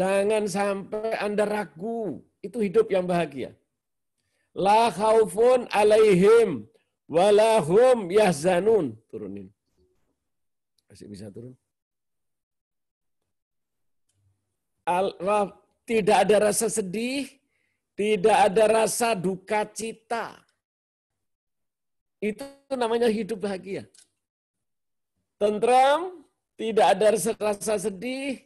Jangan sampai Anda ragu. Itu hidup yang bahagia. La khaufun alaihim walahum yahzanun. Turunin. Masih bisa turun? Tidak ada rasa sedih, tidak ada rasa duka cita. Itu namanya hidup bahagia. Tentram, tidak ada rasa sedih,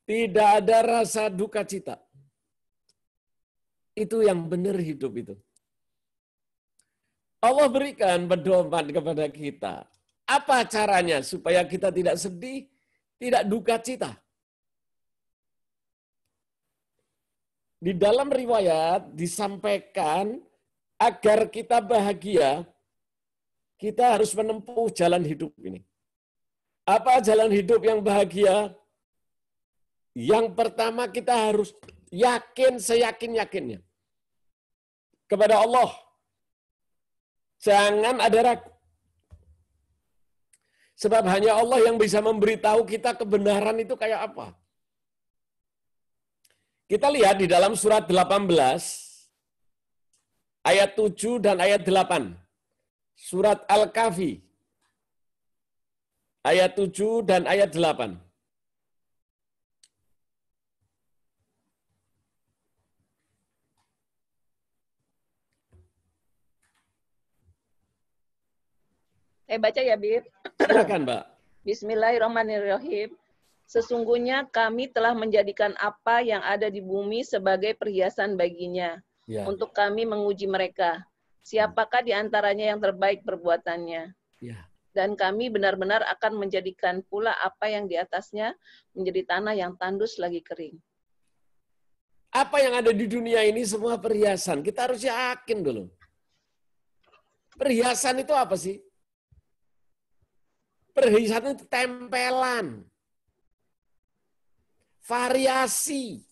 tidak ada rasa duka cita. Itu yang benar hidup itu. Allah berikan pedoman kepada kita. Apa caranya supaya kita tidak sedih, tidak duka cita? Di dalam riwayat disampaikan agar kita bahagia, kita harus menempuh jalan hidup ini. Apa jalan hidup yang bahagia? Yang pertama kita harus yakin seyakin-yakinnya kepada Allah. Jangan ada ragu. Sebab hanya Allah yang bisa memberitahu kita kebenaran itu kayak apa. Kita lihat di dalam surat 18, ayat 7 dan ayat 8. Surat Al-Kahfi, ayat 7 dan ayat 8. Saya baca ya, Bib. Silakan, Mbak. Bismillahirrahmanirrahim. Sesungguhnya kami telah menjadikan apa yang ada di bumi sebagai perhiasan baginya, untuk kami menguji mereka. Siapakah di antaranya yang terbaik perbuatannya? Dan kami benar-benar akan menjadikan pula apa yang di atasnya menjadi tanah yang tandus lagi kering. Apa yang ada di dunia ini semua perhiasan. Kita harus yakin dulu. Perhiasan itu apa sih? Perhiasan itu tempelan. Variasi.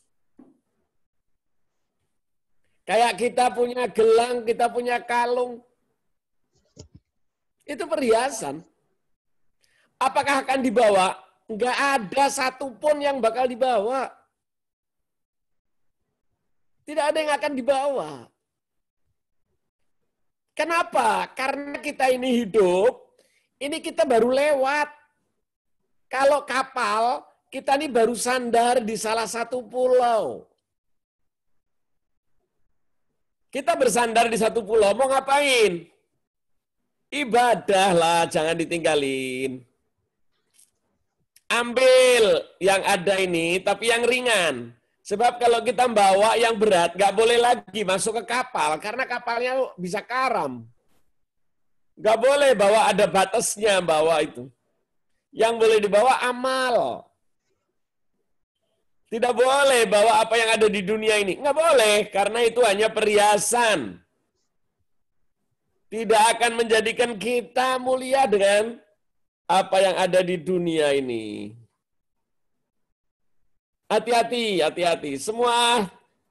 Kayak kita punya gelang, kita punya kalung. Itu perhiasan. Apakah akan dibawa? Enggak ada satupun yang bakal dibawa. Tidak ada yang akan dibawa. Kenapa? Karena kita ini hidup, ini kita baru lewat. Kalau kapal, kita ini baru sandar di salah satu pulau. Kita bersandar di satu pulau, mau ngapain? Ibadah lah, jangan ditinggalin. Ambil yang ada ini, tapi yang ringan. Sebab kalau kita bawa yang berat, nggak boleh lagi masuk ke kapal, karena kapalnya bisa karam. Nggak boleh bawa, ada batasnya bawa itu. Yang boleh dibawa amal. Tidak boleh bawa apa yang ada di dunia ini. Nggak boleh, karena itu hanya perhiasan. Tidak akan menjadikan kita mulia dengan apa yang ada di dunia ini. Hati-hati, hati-hati. Semua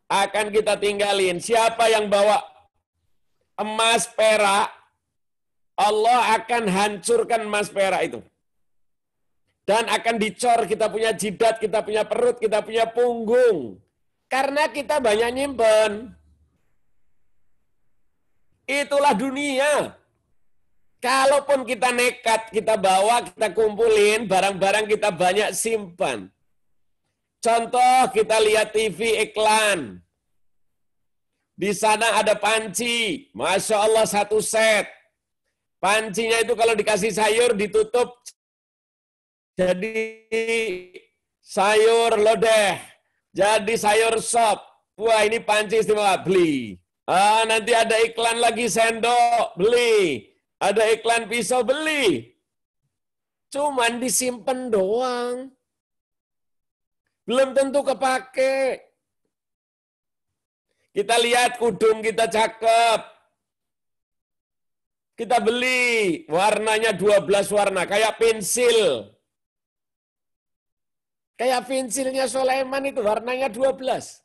akan kita tinggalin. Siapa yang bawa emas, perak, Allah akan hancurkan emas, perak itu. Dan akan dicor kita punya jidat, kita punya perut, kita punya punggung. Karena kita banyak nyimpen. Itulah dunia. Kalaupun kita nekat, kita bawa, kita kumpulin, barang-barang kita banyak simpan. Contoh, kita lihat TV iklan. Di sana ada panci. Masya Allah, satu set. Pancinya itu kalau dikasih sayur, ditutup. Jadi sayur lodeh. Jadi sayur sop. Wah, ini panci istimewa. Beli. Nanti ada iklan lagi sendok. Beli. Ada iklan pisau. Beli. Cuman disimpan doang. Belum tentu kepake. Kita lihat kudung kita cakep. Kita beli. Warnanya 12 warna. Kayak pensil. Kayak pensilnya Sulaiman itu warnanya 12.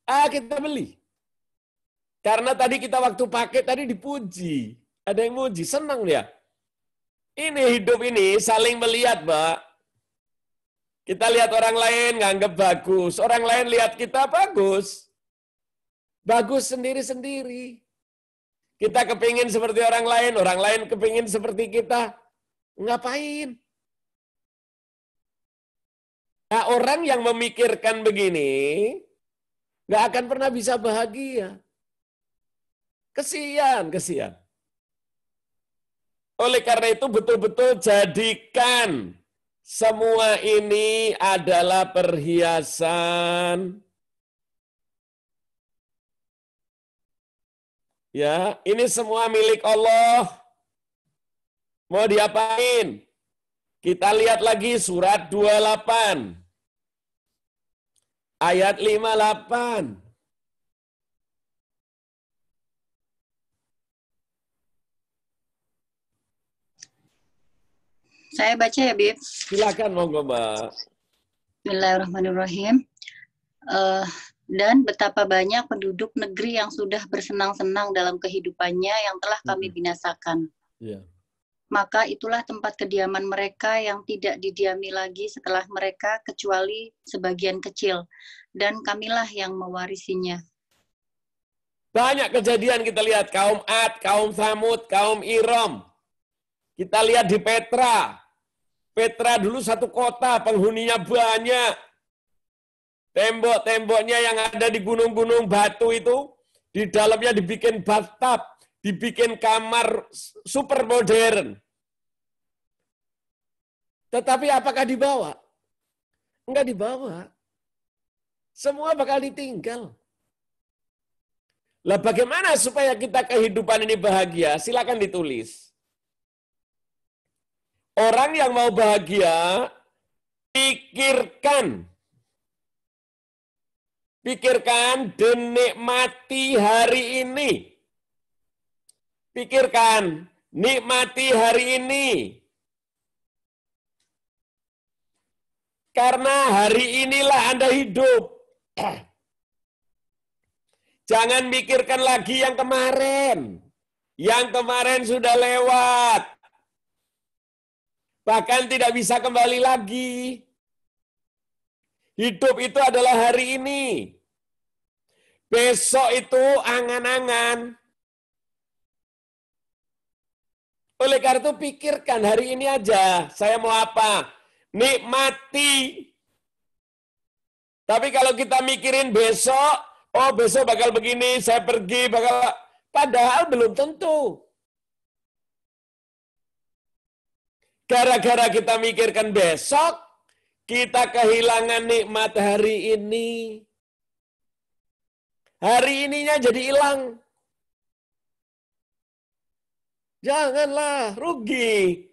Kita beli. Karena tadi kita waktu pakai tadi dipuji. Ada yang muji, senang dia. Ini hidup ini saling melihat, Mbak. Kita lihat orang lain nganggap bagus, orang lain lihat kita bagus. Bagus sendiri-sendiri. Kita kepingin seperti orang lain kepingin seperti kita. Ngapain? Nah, orang yang memikirkan begini, nggak akan pernah bisa bahagia. Kesian. Oleh karena itu betul-betul jadikan semua ini adalah perhiasan. Ya, ini semua milik Allah. Mau diapain? Kita lihat lagi surat 28. Ayat 58. Saya baca ya, Bib. Silakan monggo, Mbak. Bismillahirrahmanirrahim. Dan betapa banyak penduduk negeri yang sudah bersenang-senang dalam kehidupannya yang telah kami binasakan. Yeah. Maka itulah tempat kediaman mereka yang tidak didiami lagi setelah mereka kecuali sebagian kecil. Dan kamilah yang mewarisinya. Banyak kejadian kita lihat, kaum Ad, kaum Thamud, kaum Iram. Kita lihat di Petra. Petra dulu satu kota, penghuninya banyak. Tembok-temboknya yang ada di gunung-gunung batu itu, di dalamnya dibikin bathtub, dibikin kamar super modern. Tetapi apakah dibawa? Enggak dibawa. Semua bakal ditinggal. Lah bagaimana supaya kita kehidupan ini bahagia? Silakan ditulis. Orang yang mau bahagia, pikirkan dan nikmati hari ini. Pikirkan, nikmati hari ini. Karena hari inilah Anda hidup. Jangan mikirkan lagi yang kemarin. Yang kemarin sudah lewat. Bahkan tidak bisa kembali lagi. Hidup itu adalah hari ini. Besok itu angan-angan. Oleh karena itu pikirkan hari ini aja. Saya mau apa? Nikmati. Tapi kalau kita mikirin besok, oh besok bakal begini, saya pergi, bakal... Padahal belum tentu. Gara-gara kita mikirkan besok, kita kehilangan nikmat hari ini. Hari ininya jadi hilang. Janganlah, rugi.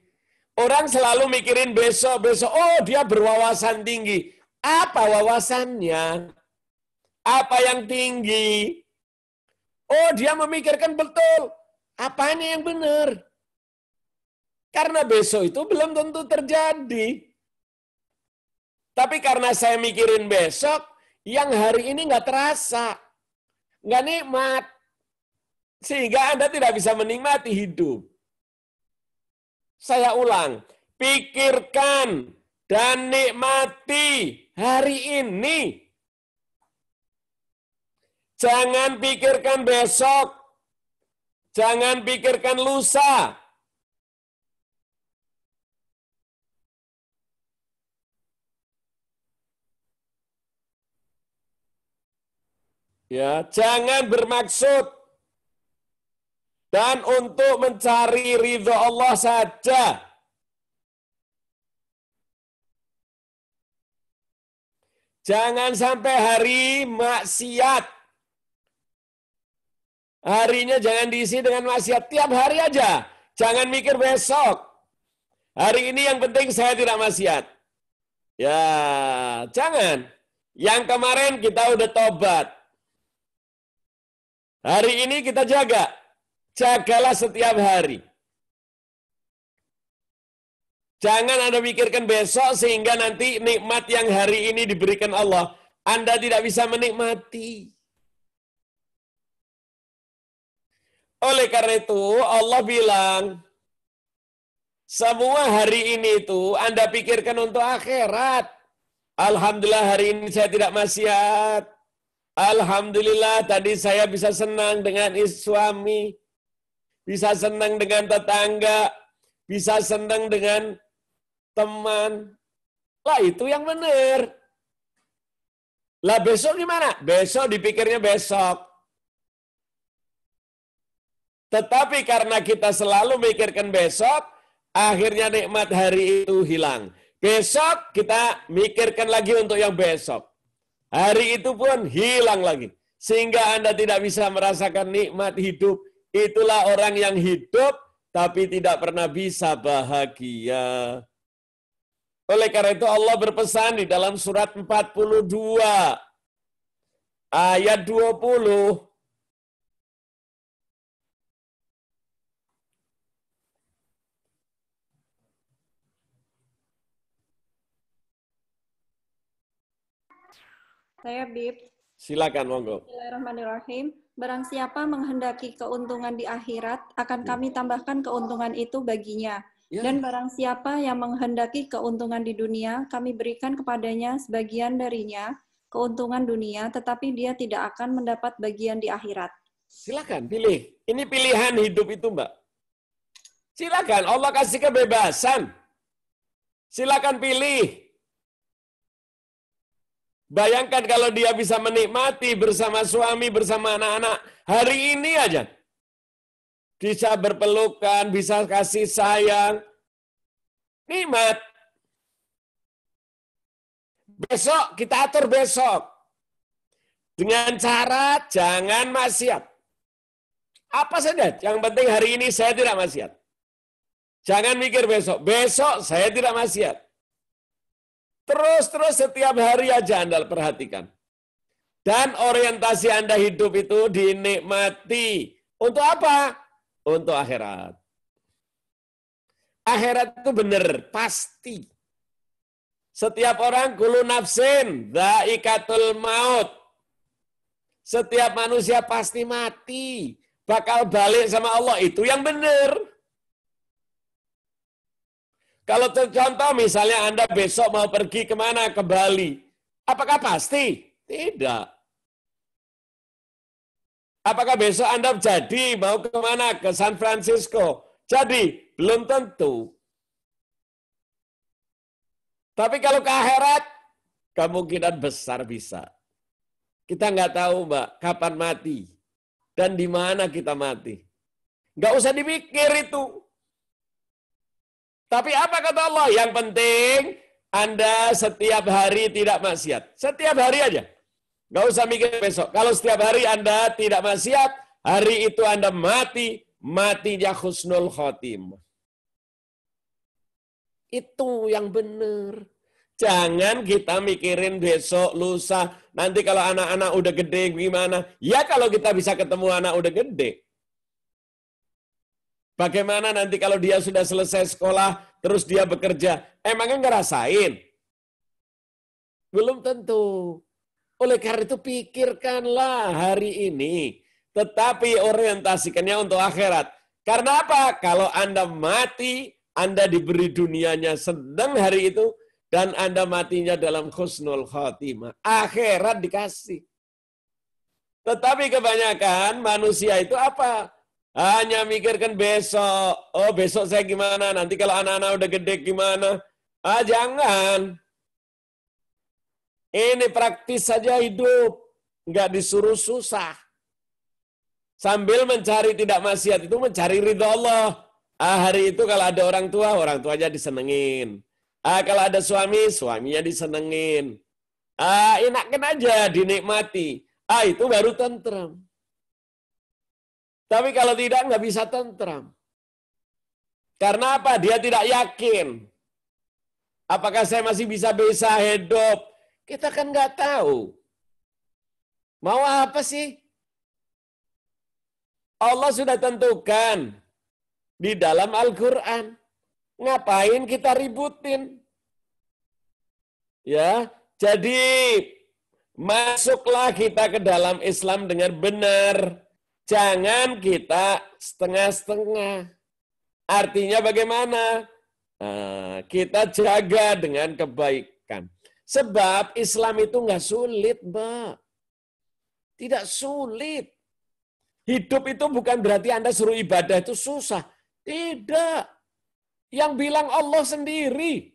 Orang selalu mikirin besok, oh dia berwawasan tinggi. Apa wawasannya? Apa yang tinggi? Oh dia memikirkan betul. Apanya yang benar? Karena besok itu belum tentu terjadi. Tapi karena saya mikirin besok, yang hari ini nggak terasa. Nggak nikmat. Sehingga Anda tidak bisa menikmati hidup. Saya ulang, pikirkan dan nikmati hari ini. Jangan pikirkan besok. Jangan pikirkan lusa. Ya, jangan bermaksud dan untuk mencari ridho Allah saja. Jangan sampai hari maksiat. Harinya jangan diisi dengan maksiat. Tiap hari aja. Jangan mikir besok. Hari ini yang penting saya tidak maksiat. Ya, jangan. Yang kemarin kita udah tobat. Hari ini kita jaga. Jagalah setiap hari. Jangan Anda mikirkan besok sehingga nanti nikmat yang hari ini diberikan Allah, Anda tidak bisa menikmati. Oleh karena itu, Allah bilang, semua hari ini itu Anda pikirkan untuk akhirat. Alhamdulillah hari ini saya tidak maksiat. Alhamdulillah tadi saya bisa senang dengan suami, bisa senang dengan tetangga, bisa senang dengan teman. Lah itu yang benar. Lah besok gimana? Besok dipikirnya besok. Tetapi karena kita selalu mikirkan besok, akhirnya nikmat hari itu hilang. Besok kita mikirkan lagi untuk yang besok. Hari itu pun hilang lagi. Sehingga Anda tidak bisa merasakan nikmat hidup. Itulah orang yang hidup, tapi tidak pernah bisa bahagia. Oleh karena itu Allah berpesan di dalam surat 42, ayat 20. Saya Bib. Silakan, monggo. Bismillahirrahmanirrahim. Barang siapa menghendaki keuntungan di akhirat, akan kami tambahkan keuntungan itu baginya. Ya. Dan barang siapa yang menghendaki keuntungan di dunia, kami berikan kepadanya sebagian darinya, keuntungan dunia, tetapi dia tidak akan mendapat bagian di akhirat. Silakan, pilih. Ini pilihan hidup itu, Mbak. Silakan, Allah kasih kebebasan. Silakan pilih. Bayangkan kalau dia bisa menikmati bersama suami, bersama anak-anak, hari ini aja. Bisa berpelukan, bisa kasih sayang. Nikmat. Besok, kita atur besok. Dengan cara jangan maksiat. Apa saja, yang penting hari ini saya tidak maksiat. Jangan mikir besok. Besok saya tidak maksiat. Terus setiap hari aja Anda perhatikan. Dan orientasi Anda hidup itu dinikmati. Untuk apa? Untuk akhirat. Akhirat itu benar, pasti. Setiap orang kullu nafsin dha'iqatul maut. Setiap manusia pasti mati. Bakal balik sama Allah. Itu yang benar. Kalau contoh misalnya Anda besok mau pergi kemana? Ke Bali. Apakah pasti? Tidak. Apakah besok Anda jadi mau kemana? Ke San Francisco. Jadi, belum tentu. Tapi kalau ke akhirat, kemungkinan besar bisa. Kita nggak tahu, Mbak, kapan mati. Dan di mana kita mati. Nggak usah dipikir itu. Tapi apa kata Allah? Yang penting Anda setiap hari tidak maksiat. Setiap hari aja. Nggak usah mikir besok. Kalau setiap hari Anda tidak maksiat, hari itu Anda matinya husnul khotim. Itu yang benar. Jangan kita mikirin besok, lusa. Nanti kalau anak-anak udah gede gimana? Ya kalau kita bisa ketemu anak udah gede. Bagaimana nanti kalau dia sudah selesai sekolah, terus dia bekerja? Emangnya ngerasain? Belum tentu. Oleh karena itu pikirkanlah hari ini. Tetapi orientasikannya untuk akhirat. Karena apa? Kalau Anda mati, Anda diberi dunianya sedang hari itu, dan Anda matinya dalam husnul khotimah. Akhirat dikasih. Tetapi kebanyakan manusia itu apa? Hanya mikirkan besok. Oh, besok saya gimana? Nanti kalau anak-anak udah gede gimana? Jangan. Ini praktis saja hidup. Nggak disuruh susah. Sambil mencari tidak maksiat itu mencari ridha Allah. Hari itu kalau ada orang tuanya disenengin. Kalau ada suami, suaminya disenengin. Enakin aja, dinikmati. Itu baru tentrem. Tapi kalau tidak, nggak bisa tentram. Karena apa? Dia tidak yakin. Apakah saya masih bisa hidup? Kita kan nggak tahu. Mau apa sih? Allah sudah tentukan di dalam Al-Quran. Ngapain kita ributin? Ya, jadi masuklah kita ke dalam Islam dengan benar. Jangan kita setengah-setengah. Artinya bagaimana? Kita jaga dengan kebaikan. Sebab Islam itu nggak sulit, Mbak. Tidak sulit. Hidup itu bukan berarti Anda suruh ibadah itu susah. Tidak. Yang bilang Allah sendiri.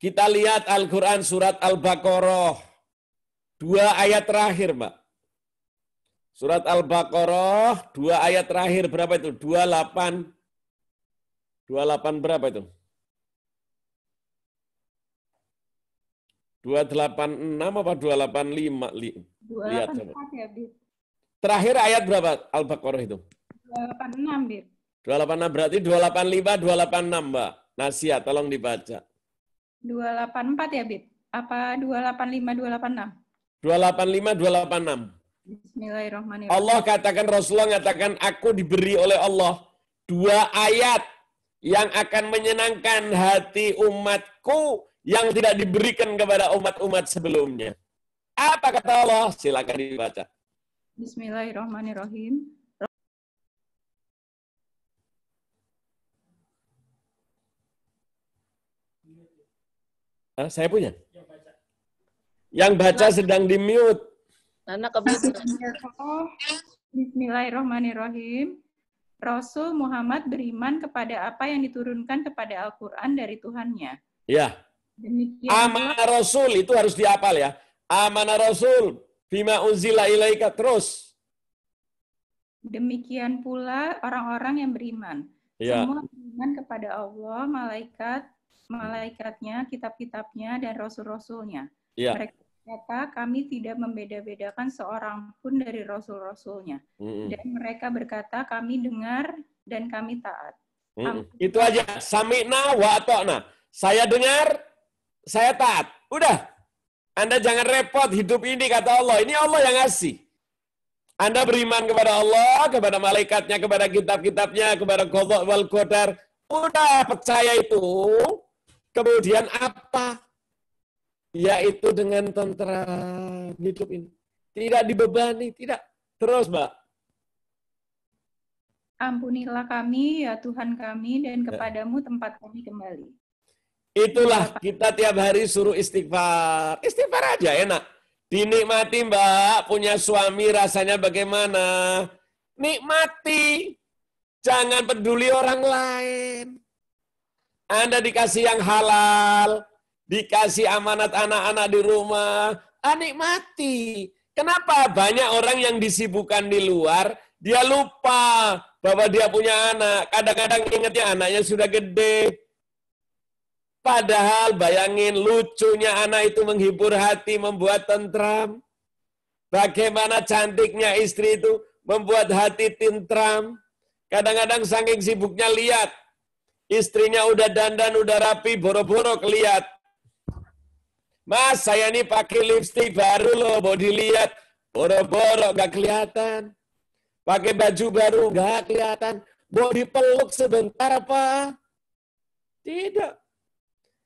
Kita lihat Al-Quran surat Al-Baqarah. 2 ayat terakhir, Mbak. Surat Al-Baqarah, 2 ayat terakhir. Berapa itu? 28 berapa itu? 286 apa 285? Lihat coba. Ya, Bib. Terakhir ayat berapa Al-Baqarah itu? 286, Bib. 286 berarti 285, 286, Mbak. Nasihat, tolong dibaca. 284 ya, Bib? Apa 285, 286? 285, 286. Bismillahirrahmanirrahim. Allah katakan, Rasulullah katakan, aku diberi oleh Allah 2 ayat yang akan menyenangkan hati umatku yang tidak diberikan kepada umat-umat sebelumnya. Apa kata Allah? Silakan dibaca. Bismillahirrahmanirrahim. Saya punya. Yang baca sedang di-mute. Anak kebetulan. Bismillahirrahmanirrahim. Rasul Muhammad beriman kepada apa yang diturunkan kepada Al-Quran dari Tuhannya. Ya. Amanah Rasul itu harus dihafal ya. Amanah Rasul bima unzila ilaika terus. Demikian pula orang-orang yang beriman. Ya. Semua beriman kepada Allah, malaikatnya, kitab-kitabnya, dan rasul-rasulnya. Ya. Mereka berkata, kami tidak membeda-bedakan seorang pun dari rasul-rasulnya. Dan mereka berkata, kami dengar dan kami taat. Itu aja. Sami'na wa ata'na. Saya dengar, saya taat. Udah. Anda jangan repot hidup ini, kata Allah. Ini Allah yang ngasih. Anda beriman kepada Allah, kepada malaikatnya, kepada kitab-kitabnya, kepada qadha wal qadar. Udah percaya itu. Kemudian apa? Yaitu dengan tentram hidup ini. Tidak dibebani, tidak. Terus, Mbak. Ampunilah kami, ya Tuhan kami, dan kepadamu tempat kami kembali. Itulah kita tiap hari suruh istighfar. Istighfar aja enak. Dinikmati, Mbak. Punya suami rasanya bagaimana? Nikmati. Jangan peduli orang lain. Anda dikasih yang halal. Dikasih amanat anak-anak di rumah, nikmati. Kenapa? Banyak orang yang disibukkan di luar, dia lupa bahwa dia punya anak. Kadang-kadang ingatnya anaknya sudah gede. Padahal bayangin lucunya anak itu menghibur hati, membuat tentram. Bagaimana cantiknya istri itu membuat hati tentram. Kadang-kadang saking sibuknya lihat, istrinya udah dandan, udah rapi, boro-boro kelihat. Mas, saya ini pakai lipstik baru loh, mau dilihat. Boro-boro, nggak kelihatan. Pakai baju baru, nggak kelihatan. Mau dipeluk sebentar apa? Tidak.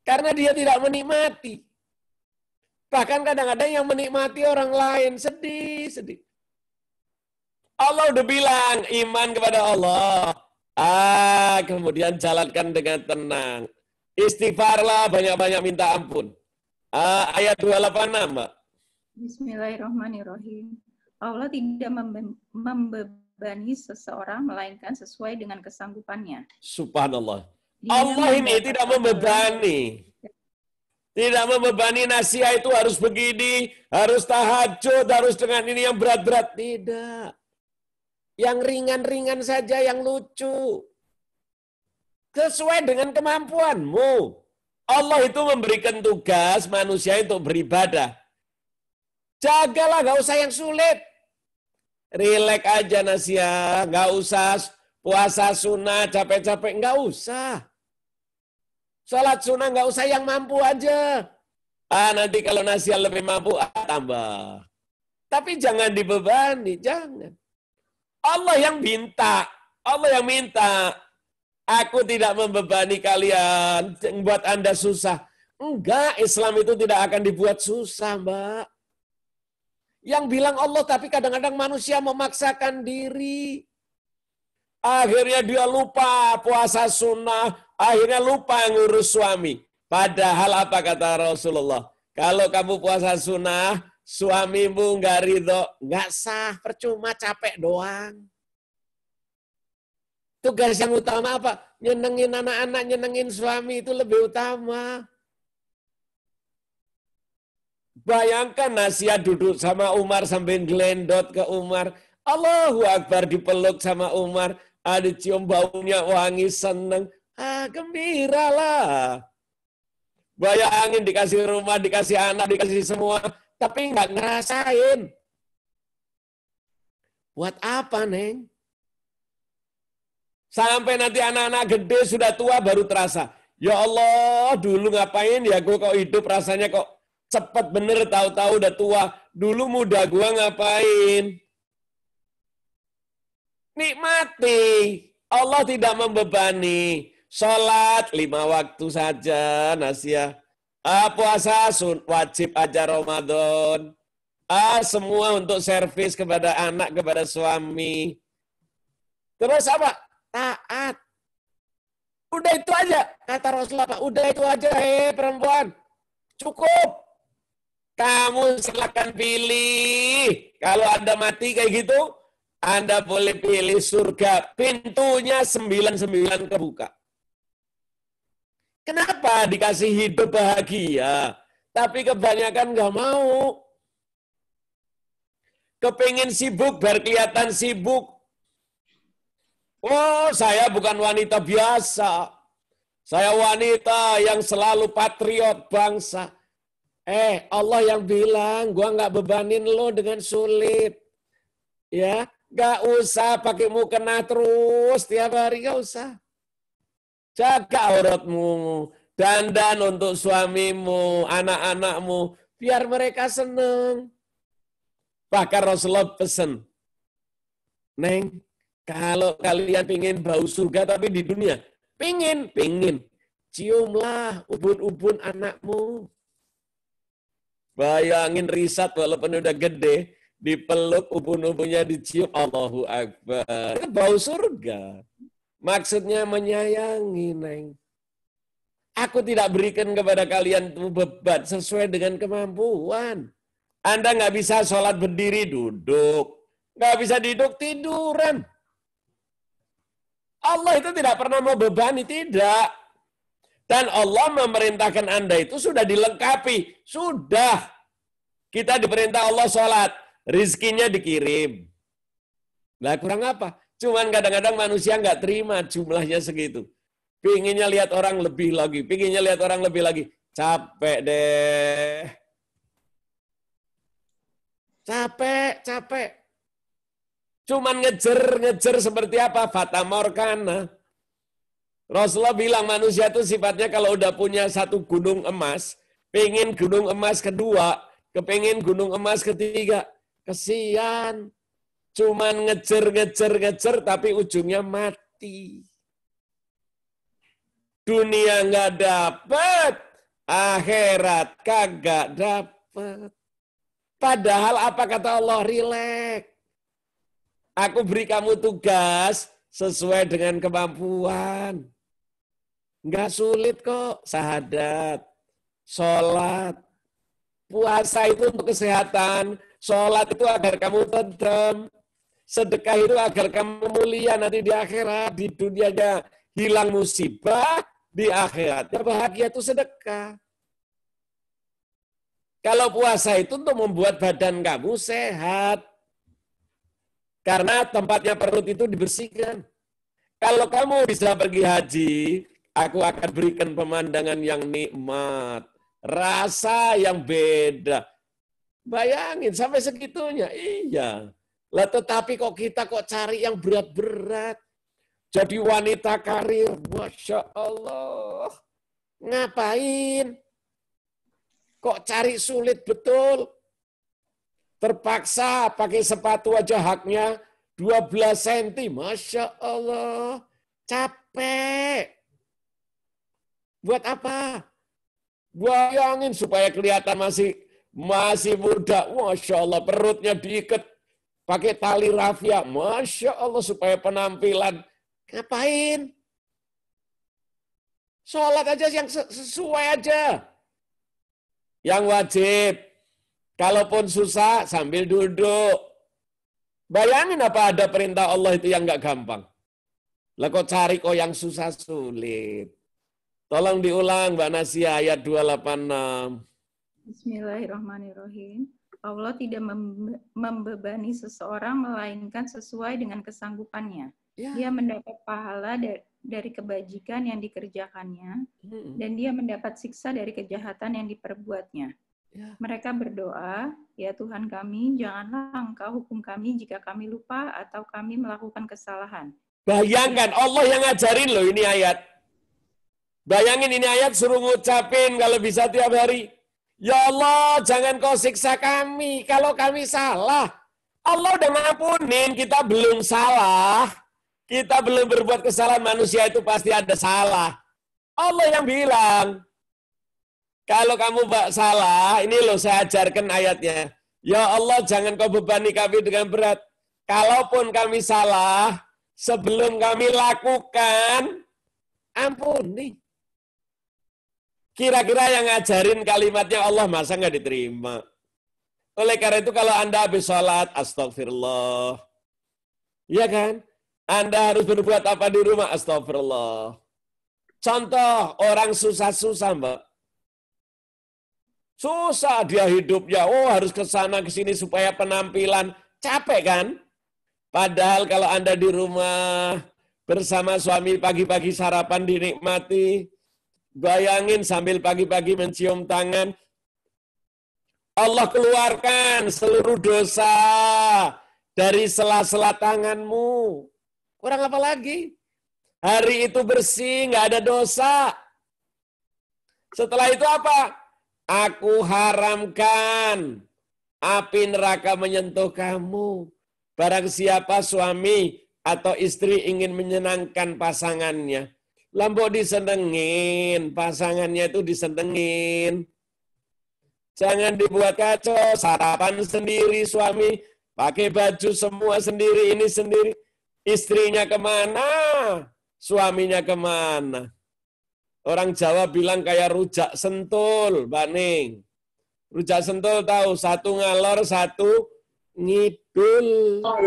Karena dia tidak menikmati. Bahkan kadang-kadang yang menikmati orang lain, sedih. Allah udah bilang, iman kepada Allah. Kemudian jalankan dengan tenang. Istighfarlah, banyak-banyak minta ampun. Ayat 286, Mbak. Bismillahirrahmanirrahim. Allah tidak membebani seseorang, melainkan sesuai dengan kesanggupannya. Subhanallah. Allah ini tidak membebani. Tidak membebani nasihat itu harus begini, harus tahajud, harus dengan ini yang berat-berat. Tidak. Yang ringan-ringan saja, yang lucu. Sesuai dengan kemampuanmu. Allah itu memberikan tugas manusia untuk beribadah. Jagalah, nggak usah yang sulit. Rileks aja nasihat, nggak usah puasa sunnah capek-capek, nggak usah. Salat sunnah nggak usah yang mampu aja. Nanti kalau nasihat lebih mampu, tambah. Tapi jangan dibebani, jangan. Allah yang minta, aku tidak membebani kalian, membuat Anda susah. Enggak, Islam itu tidak akan dibuat susah, Mbak. Yang bilang Allah, tapi kadang-kadang manusia memaksakan diri. Akhirnya dia lupa puasa sunnah, akhirnya lupa ngurus suami. Padahal apa kata Rasulullah? Kalau kamu puasa sunnah, suamimu nggak ridho, nggak sah, percuma, capek doang. Tugas yang utama apa? Nyenengin anak-anak, nyenengin suami itu lebih utama. Bayangkan Nasya duduk sama Umar sambil gelendot ke Umar. Allahu Akbar, dipeluk sama Umar. Dicium baunya wangi, seneng. Gembira lah. Bayangin dikasih rumah, dikasih anak, dikasih semua. Tapi nggak ngerasain. Buat apa, Neng? Sampai nanti anak-anak gede, sudah tua, baru terasa. Ya Allah, dulu ngapain ya gue kok hidup rasanya kok cepet bener, tahu-tahu udah tua. Dulu muda gue ngapain? Nikmati. Allah tidak membebani. Sholat 5 waktu saja, Nasya. Puasa wajib aja Ramadan. Semua untuk servis kepada anak, kepada suami. Terus apa? Taat. Udah itu aja, kata Rasulullah. Udah itu aja, perempuan. Cukup. Kamu silakan pilih. Kalau Anda mati kayak gitu, Anda boleh pilih surga. Pintunya 99 kebuka. Kenapa dikasih hidup bahagia? Tapi kebanyakan nggak mau. Kepingin sibuk, biar kelihatan sibuk. Oh, saya bukan wanita biasa. Saya wanita yang selalu patriot bangsa. Allah yang bilang, gua nggak bebanin lo dengan sulit. Ya, nggak usah pakai mukena terus tiap hari, nggak usah. Jaga auratmu, dandan untuk suamimu, anak-anakmu, biar mereka seneng. Bahkan Rasulullah pesen, Neng, kalau kalian pingin bau surga tapi di dunia, pingin, ciumlah ubun-ubun anakmu. Bayangin riset walaupun udah gede, dipeluk ubun-ubunnya dicium, Allahu Akbar. Itu bau surga. Maksudnya menyayangi, Neng. Aku tidak berikan kepada kalian beban sesuai dengan kemampuan. Anda nggak bisa sholat berdiri, duduk. Nggak bisa duduk, tiduran. Allah itu tidak pernah mau bebani, tidak. Dan Allah memerintahkan Anda itu sudah dilengkapi. Sudah. Kita diperintah Allah sholat. Rizkinya dikirim. Nah, kurang apa? Cuman kadang-kadang manusia nggak terima jumlahnya segitu. Pinginnya lihat orang lebih lagi. Pinginnya lihat orang lebih lagi. Capek deh. Capek. Cuman ngejar seperti apa? Fata Morgana. Rasulullah bilang manusia itu sifatnya kalau udah punya satu gunung emas, pengen gunung emas kedua, kepengin gunung emas ketiga. Kesian. Cuman ngejar, tapi ujungnya mati. Dunia nggak dapat, akhirat kagak dapat. Padahal apa kata Allah? Rileks. Aku beri kamu tugas sesuai dengan kemampuan. Nggak sulit kok. Sahadat, sholat, puasa itu untuk kesehatan. Sholat itu agar kamu tentrem. Sedekah itu agar kamu mulia nanti di akhirat. Di dunianya hilang musibah, di akhirat ya bahagia itu sedekah. Kalau puasa itu untuk membuat badan kamu sehat. Karena tempatnya perut itu dibersihkan. Kalau kamu bisa pergi haji, aku akan berikan pemandangan yang nikmat. Rasa yang beda. Bayangin sampai segitunya. Iya. Lah tetapi kok kita cari yang berat-berat. Jadi wanita karir. Masya Allah. Ngapain? Kok cari sulit betul? Terpaksa pakai sepatu aja haknya 12 cm. Masya Allah. Capek. Buat apa? Bayangin supaya kelihatan masih muda. Masya Allah, perutnya diikat pakai tali rafia. Masya Allah, supaya penampilan. Ngapain? Sholat aja yang sesuai aja. Yang wajib. Kalaupun susah, sambil duduk. Bayangin apa ada perintah Allah itu yang nggak gampang. Lah kok cari kok yang susah sulit. Tolong diulang Mbak Nasia ayat 286. Bismillahirrahmanirrahim. Allah tidak membebani seseorang melainkan sesuai dengan kesanggupannya. Ya. Dia mendapat pahala dari kebajikan yang dikerjakannya dan dia mendapat siksa dari kejahatan yang diperbuatnya. Ya. Mereka berdoa, ya Tuhan kami, janganlah Engkau hukum kami jika kami lupa atau kami melakukan kesalahan. Bayangkan Allah yang ngajarin loh ini ayat. Bayangin ini ayat suruh ngucapin kalau bisa tiap hari. Ya Allah, jangan kau siksa kami kalau kami salah. Allah udah ngampunin, kita belum salah. Kita belum berbuat kesalahan, manusia itu pasti ada salah. Allah yang bilang, kalau kamu salah, ini loh saya ajarkan ayatnya. Ya Allah, jangan kau bebani kami dengan berat. Kalaupun kami salah, sebelum kami lakukan, ampuni. Kira-kira yang ngajarin kalimatnya Allah masa nggak diterima? Oleh karena itu kalau Anda habis sholat, astagfirullah. Iya kan? Anda harus berbuat apa di rumah? Astagfirullah. Contoh, orang susah-susah, Mbak. Susah dia hidupnya. Oh, harus ke sana ke sini supaya penampilan. Capek kan? Padahal kalau Anda di rumah bersama suami pagi-pagi sarapan dinikmati, bayangin sambil pagi-pagi mencium tangan, Allah keluarkan seluruh dosa dari sela-sela tanganmu. Kurang apa lagi? Hari itu bersih, nggak ada dosa. Setelah itu apa? Aku haramkan api neraka menyentuh kamu. Barang siapa suami atau istri ingin menyenangkan pasangannya, lambok disenengin, pasangannya itu disenengin. Jangan dibuat kacau, sarapan sendiri suami, pakai baju semua sendiri, ini sendiri. Istrinya kemana? Suaminya kemana? Orang Jawa bilang kayak rujak sentul, Mbak Ning. Rujak sentul tahu, satu ngalor, satu ngidul. Oh,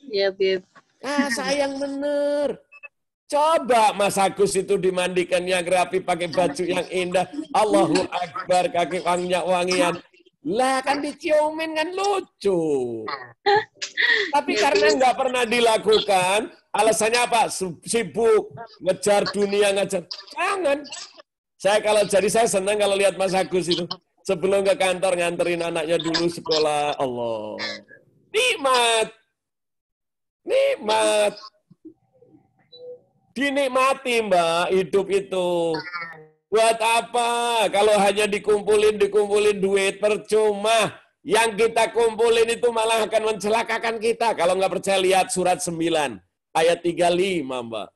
ya, Bib. Ah, sayang bener. Coba Mas Agus itu dimandikannya rapi pakai baju yang indah. Allahu Akbar, kaki wangian. Lah kan diciumin kan lucu. Tapi karena nggak pernah dilakukan, alasannya apa? Sibuk, ngejar dunia, ngejar. Jangan. Saya senang kalau lihat Mas Agus itu. Sebelum ke kantor nganterin anaknya dulu sekolah. Allah. Nikmat. Nikmat. Dinikmati Mbak, hidup itu. Buat apa? Kalau hanya dikumpulin duit, percuma. Yang kita kumpulin itu malah akan mencelakakan kita. Kalau nggak percaya, lihat surat 9, ayat 35, Mbak.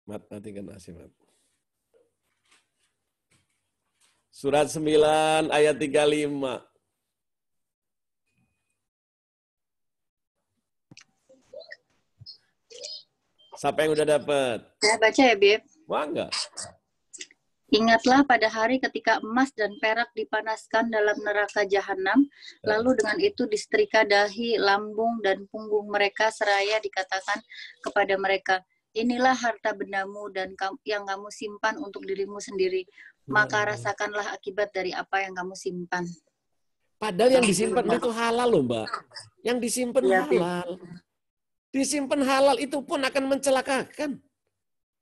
Matikan nasi, Mat. Surat 9, ayat 35. Siapa yang udah dapat? Saya baca ya, Bib. Wah, enggak. Ingatlah pada hari ketika emas dan perak dipanaskan dalam neraka jahanam, lalu dengan itu disetrika dahi, lambung, dan punggung mereka seraya dikatakan kepada mereka, inilah harta bendamu dan yang kamu simpan untuk dirimu sendiri. Maka rasakanlah akibat dari apa yang kamu simpan. Padahal yang disimpan itu halal loh, Mbak. Yang disimpan halal. Disimpan halal itu pun akan mencelakakan.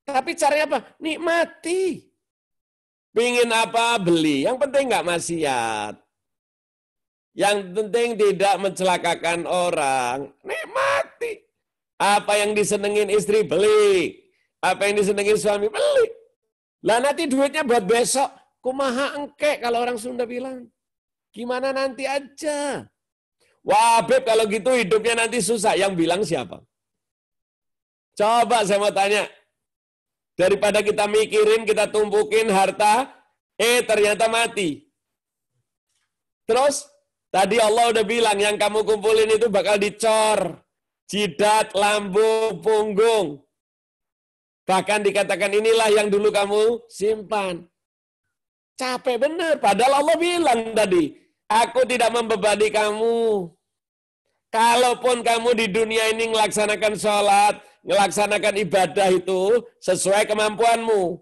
Tapi caranya apa? Nikmati. Pingin apa? Beli. Yang penting nggak maksiat. Yang penting tidak mencelakakan orang. Nikmati. Apa yang disenengin istri, beli. Apa yang disenengin suami, beli. Lah nanti duitnya buat besok. Kumaha engke kalau orang Sunda bilang. Gimana nanti aja. Wah, Beb, kalau gitu hidupnya nanti susah. Yang bilang siapa? Coba saya mau tanya. Daripada kita mikirin, kita tumpukin harta, ternyata mati. Terus, tadi Allah udah bilang, yang kamu kumpulin itu bakal dicor. jidat, lambung, punggung. Bahkan dikatakan inilah yang dulu kamu simpan. Capek bener. Padahal Allah bilang tadi, aku tidak membebani kamu. Kalaupun kamu di dunia ini melaksanakan sholat, melaksanakan ibadah itu sesuai kemampuanmu.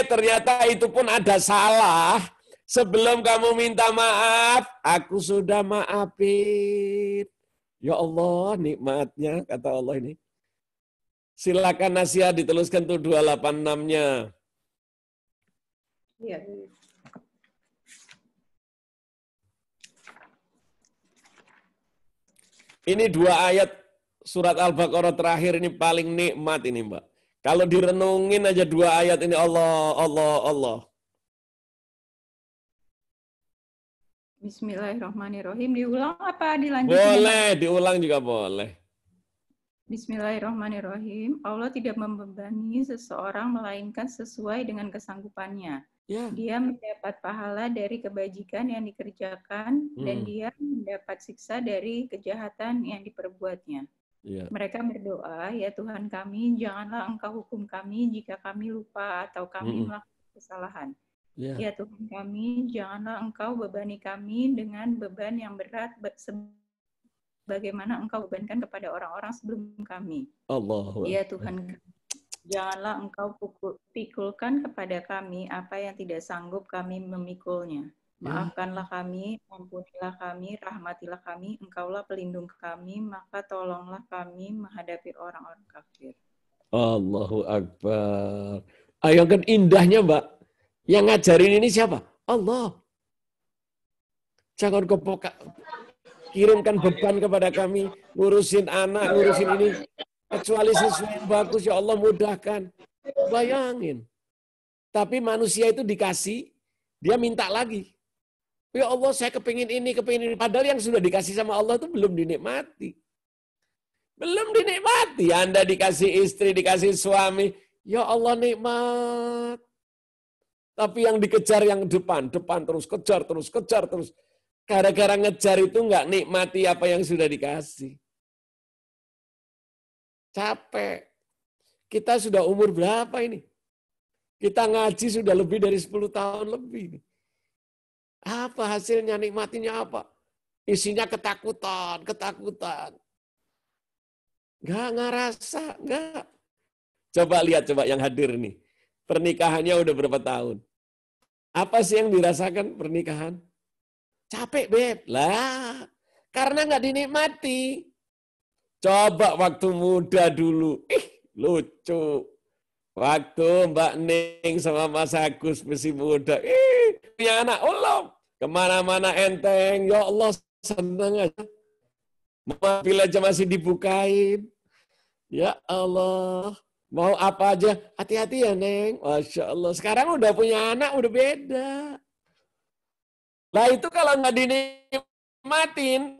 Ternyata itu pun ada salah. Sebelum kamu minta maaf, aku sudah maafin. Ya Allah, nikmatnya, kata Allah ini. Silakan nasihat dituliskan tuh 286-nya. Iya. Ini 2 ayat surat Al-Baqarah terakhir ini paling nikmat ini, Mbak. Kalau direnungin aja 2 ayat ini, Allah, Allah, Allah. Bismillahirrahmanirrahim. Diulang apa dilanjutin? Boleh, diulang juga boleh. Bismillahirrahmanirrahim. Allah tidak membebani seseorang melainkan sesuai dengan kesanggupannya. Ya. Dia mendapat pahala dari kebajikan yang dikerjakan dan dia mendapat siksa dari kejahatan yang diperbuatnya. Ya. Mereka berdoa, ya Tuhan kami, janganlah Engkau hukum kami jika kami lupa atau kami melakukan kesalahan. Ya Tuhan kami, janganlah Engkau bebani kami dengan beban yang berat bagaimana Engkau bebankan kepada orang-orang sebelum kami. Allah. Ya Tuhan, janganlah Engkau pikulkan kepada kami apa yang tidak sanggup kami memikulnya. Maafkanlah kami, ampunilah kami, rahmatilah kami, Engkaulah pelindung kami, maka tolonglah kami menghadapi orang-orang kafir. Allahu Akbar. Ayo kan indahnya, Mbak. Yang ngajarin ini siapa? Allah. Jangan kau kirimkan beban kepada kami, ngurusin anak, ngurusin ini. Kecuali sesuatu yang bagus, ya Allah mudahkan. Bayangin. Tapi manusia itu dikasih, dia minta lagi. Ya Allah, saya kepingin ini. Padahal yang sudah dikasih sama Allah itu belum dinikmati. Belum dinikmati. Anda dikasih istri, dikasih suami. Ya Allah nikmat. Tapi yang dikejar yang depan terus, kejar terus. Gara-gara ngejar itu nggak nikmati apa yang sudah dikasih. Capek. Kita sudah umur berapa ini? Kita ngaji sudah lebih dari 10 tahun lebih. Apa hasilnya, nikmatinya apa? Isinya ketakutan. Nggak ngerasa, nggak. Coba lihat yang hadir nih. Pernikahannya udah berapa tahun? Apa sih yang dirasakan pernikahan? Capek, Beb. Lah, karena nggak dinikmati. Coba waktu muda dulu. Lucu. Waktu Mbak Ning sama Mas Agus masih muda. Punya anak, Allah. Kemana-mana enteng. Ya Allah, senang aja. Mobil aja masih dibukain. Ya Allah. Mau apa aja, hati-hati ya, Neng. Masya Allah. Sekarang udah punya anak, udah beda. Lah itu kalau nggak dinikmatin,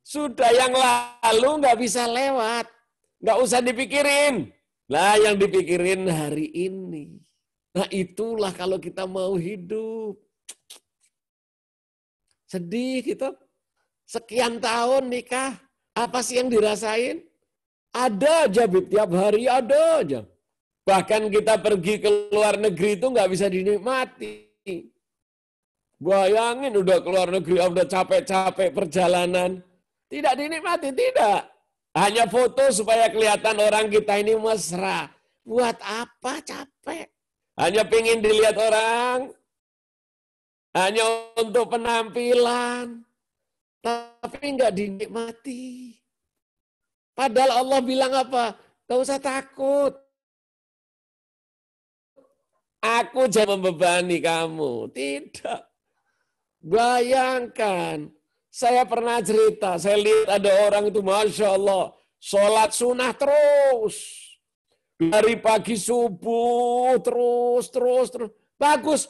sudah yang lalu nggak bisa lewat. Nggak usah dipikirin. Lah yang dipikirin hari ini. Nah itulah kalau kita mau hidup. Sedih gitu. Sekian tahun nikah. Apa sih yang dirasain? Ada aja, Bib, tiap hari ada aja. Bahkan kita pergi ke luar negeri itu nggak bisa dinikmati. Bayangin udah keluar negeri, udah capek-capek perjalanan. Tidak dinikmati, tidak. Hanya foto supaya kelihatan orang kita ini mesra. Buat apa capek? Hanya pengen dilihat orang. Hanya untuk penampilan. Tapi nggak dinikmati. Padahal Allah bilang apa? Gak usah takut. Aku jangan membebani kamu. Tidak. Bayangkan. Saya pernah cerita. Saya lihat ada orang itu Masya Allah. Sholat sunnah terus. Dari pagi subuh terus. Bagus.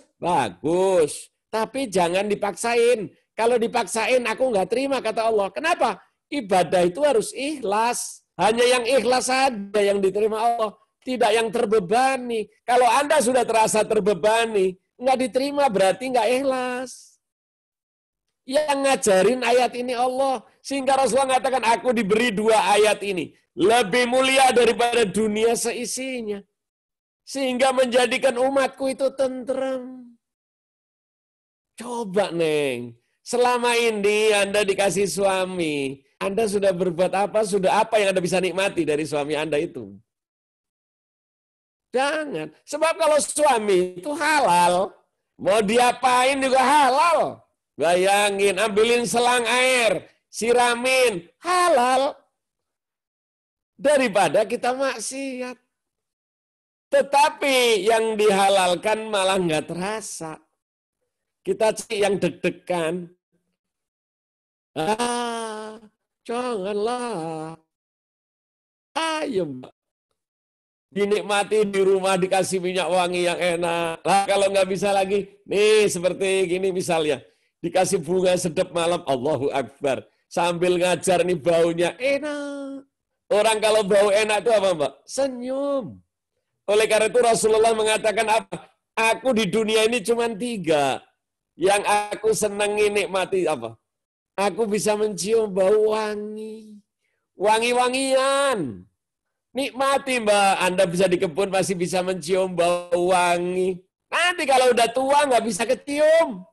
Tapi jangan dipaksain. Kalau dipaksain aku nggak terima kata Allah. Kenapa? Ibadah itu harus ikhlas. Hanya yang ikhlas saja yang diterima Allah. Tidak yang terbebani. Kalau Anda sudah terasa terbebani, nggak diterima berarti nggak ikhlas. Yang ngajarin ayat ini Allah. Sehingga Rasulullah mengatakan, aku diberi 2 ayat ini. Lebih mulia daripada dunia seisinya. Sehingga menjadikan umatku itu tenteram. Coba, Neng. Selama ini Anda dikasih suami, Anda sudah berbuat apa? Sudah apa yang Anda bisa nikmati dari suami Anda itu? Jangan. Sebab kalau suami itu halal, mau diapain juga halal. Bayangin, ambilin selang air, siramin, halal. Daripada kita maksiat. Tetapi yang dihalalkan malah nggak terasa. Kita cari yang deg-degan. Janganlah. Ayo, Mbak. Dinikmati di rumah, dikasih minyak wangi yang enak. Lah kalau nggak bisa lagi, nih seperti gini misalnya. Dikasih bunga sedap malam, Allahu Akbar. Sambil ngajar nih baunya enak. Orang kalau bau enak itu apa, Mbak? Senyum. Oleh karena itu Rasulullah mengatakan apa? Aku di dunia ini cuma 3. Yang aku senangi nikmati apa? Aku bisa mencium bau wangi. Wangi-wangian. Nikmati, Mbak. Anda bisa di kebun masih bisa mencium bau wangi. Nanti kalau udah tua nggak bisa kecium.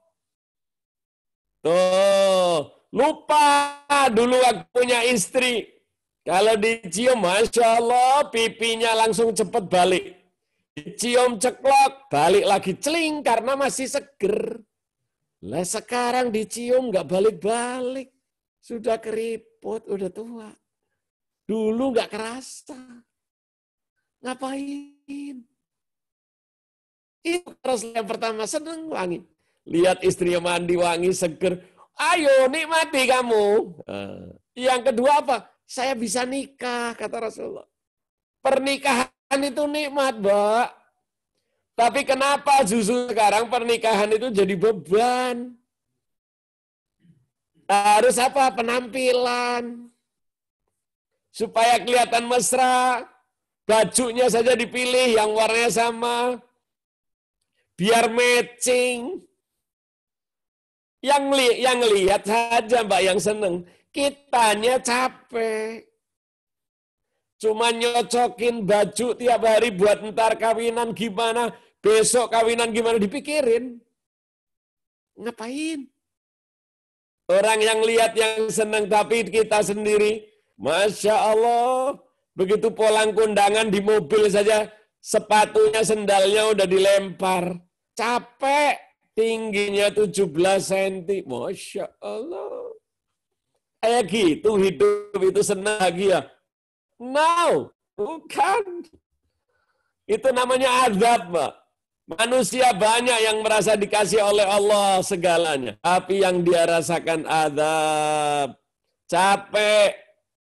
Tuh, lupa dulu waktu punya istri. Kalau dicium, Masya Allah, pipinya langsung cepat balik. Dicium ceklok, balik lagi celing karena masih seger. Lah sekarang dicium nggak balik-balik. Sudah keriput, udah tua. Dulu nggak kerasa. Ngapain? Itu terus yang pertama, seneng wangi. Lihat istrinya mandi wangi, seger. Ayo nikmati kamu. Yang kedua apa? Saya bisa nikah, kata Rasulullah. Pernikahan itu nikmat, Mbak. Tapi kenapa justru sekarang pernikahan itu jadi beban? Harus apa? Penampilan. Supaya kelihatan mesra. Bajunya saja dipilih yang warnanya sama. Biar matching. Yang lihat saja, Mbak, yang seneng. Kitanya capek. Cuma nyocokin baju tiap hari buat ntar kawinan gimana, besok kawinan gimana, dipikirin. Ngapain? Orang yang lihat yang senang, tapi kita sendiri, Masya Allah, begitu pulang kondangan di mobil saja, sepatunya, sendalnya udah dilempar. Capek, tingginya 17 cm. Masya Allah. Kayak gitu hidup itu senang bahagia. No, bukan. Itu namanya azab, Mbak. Manusia banyak yang merasa dikasih oleh Allah segalanya. Tapi yang dia rasakan azab. Capek.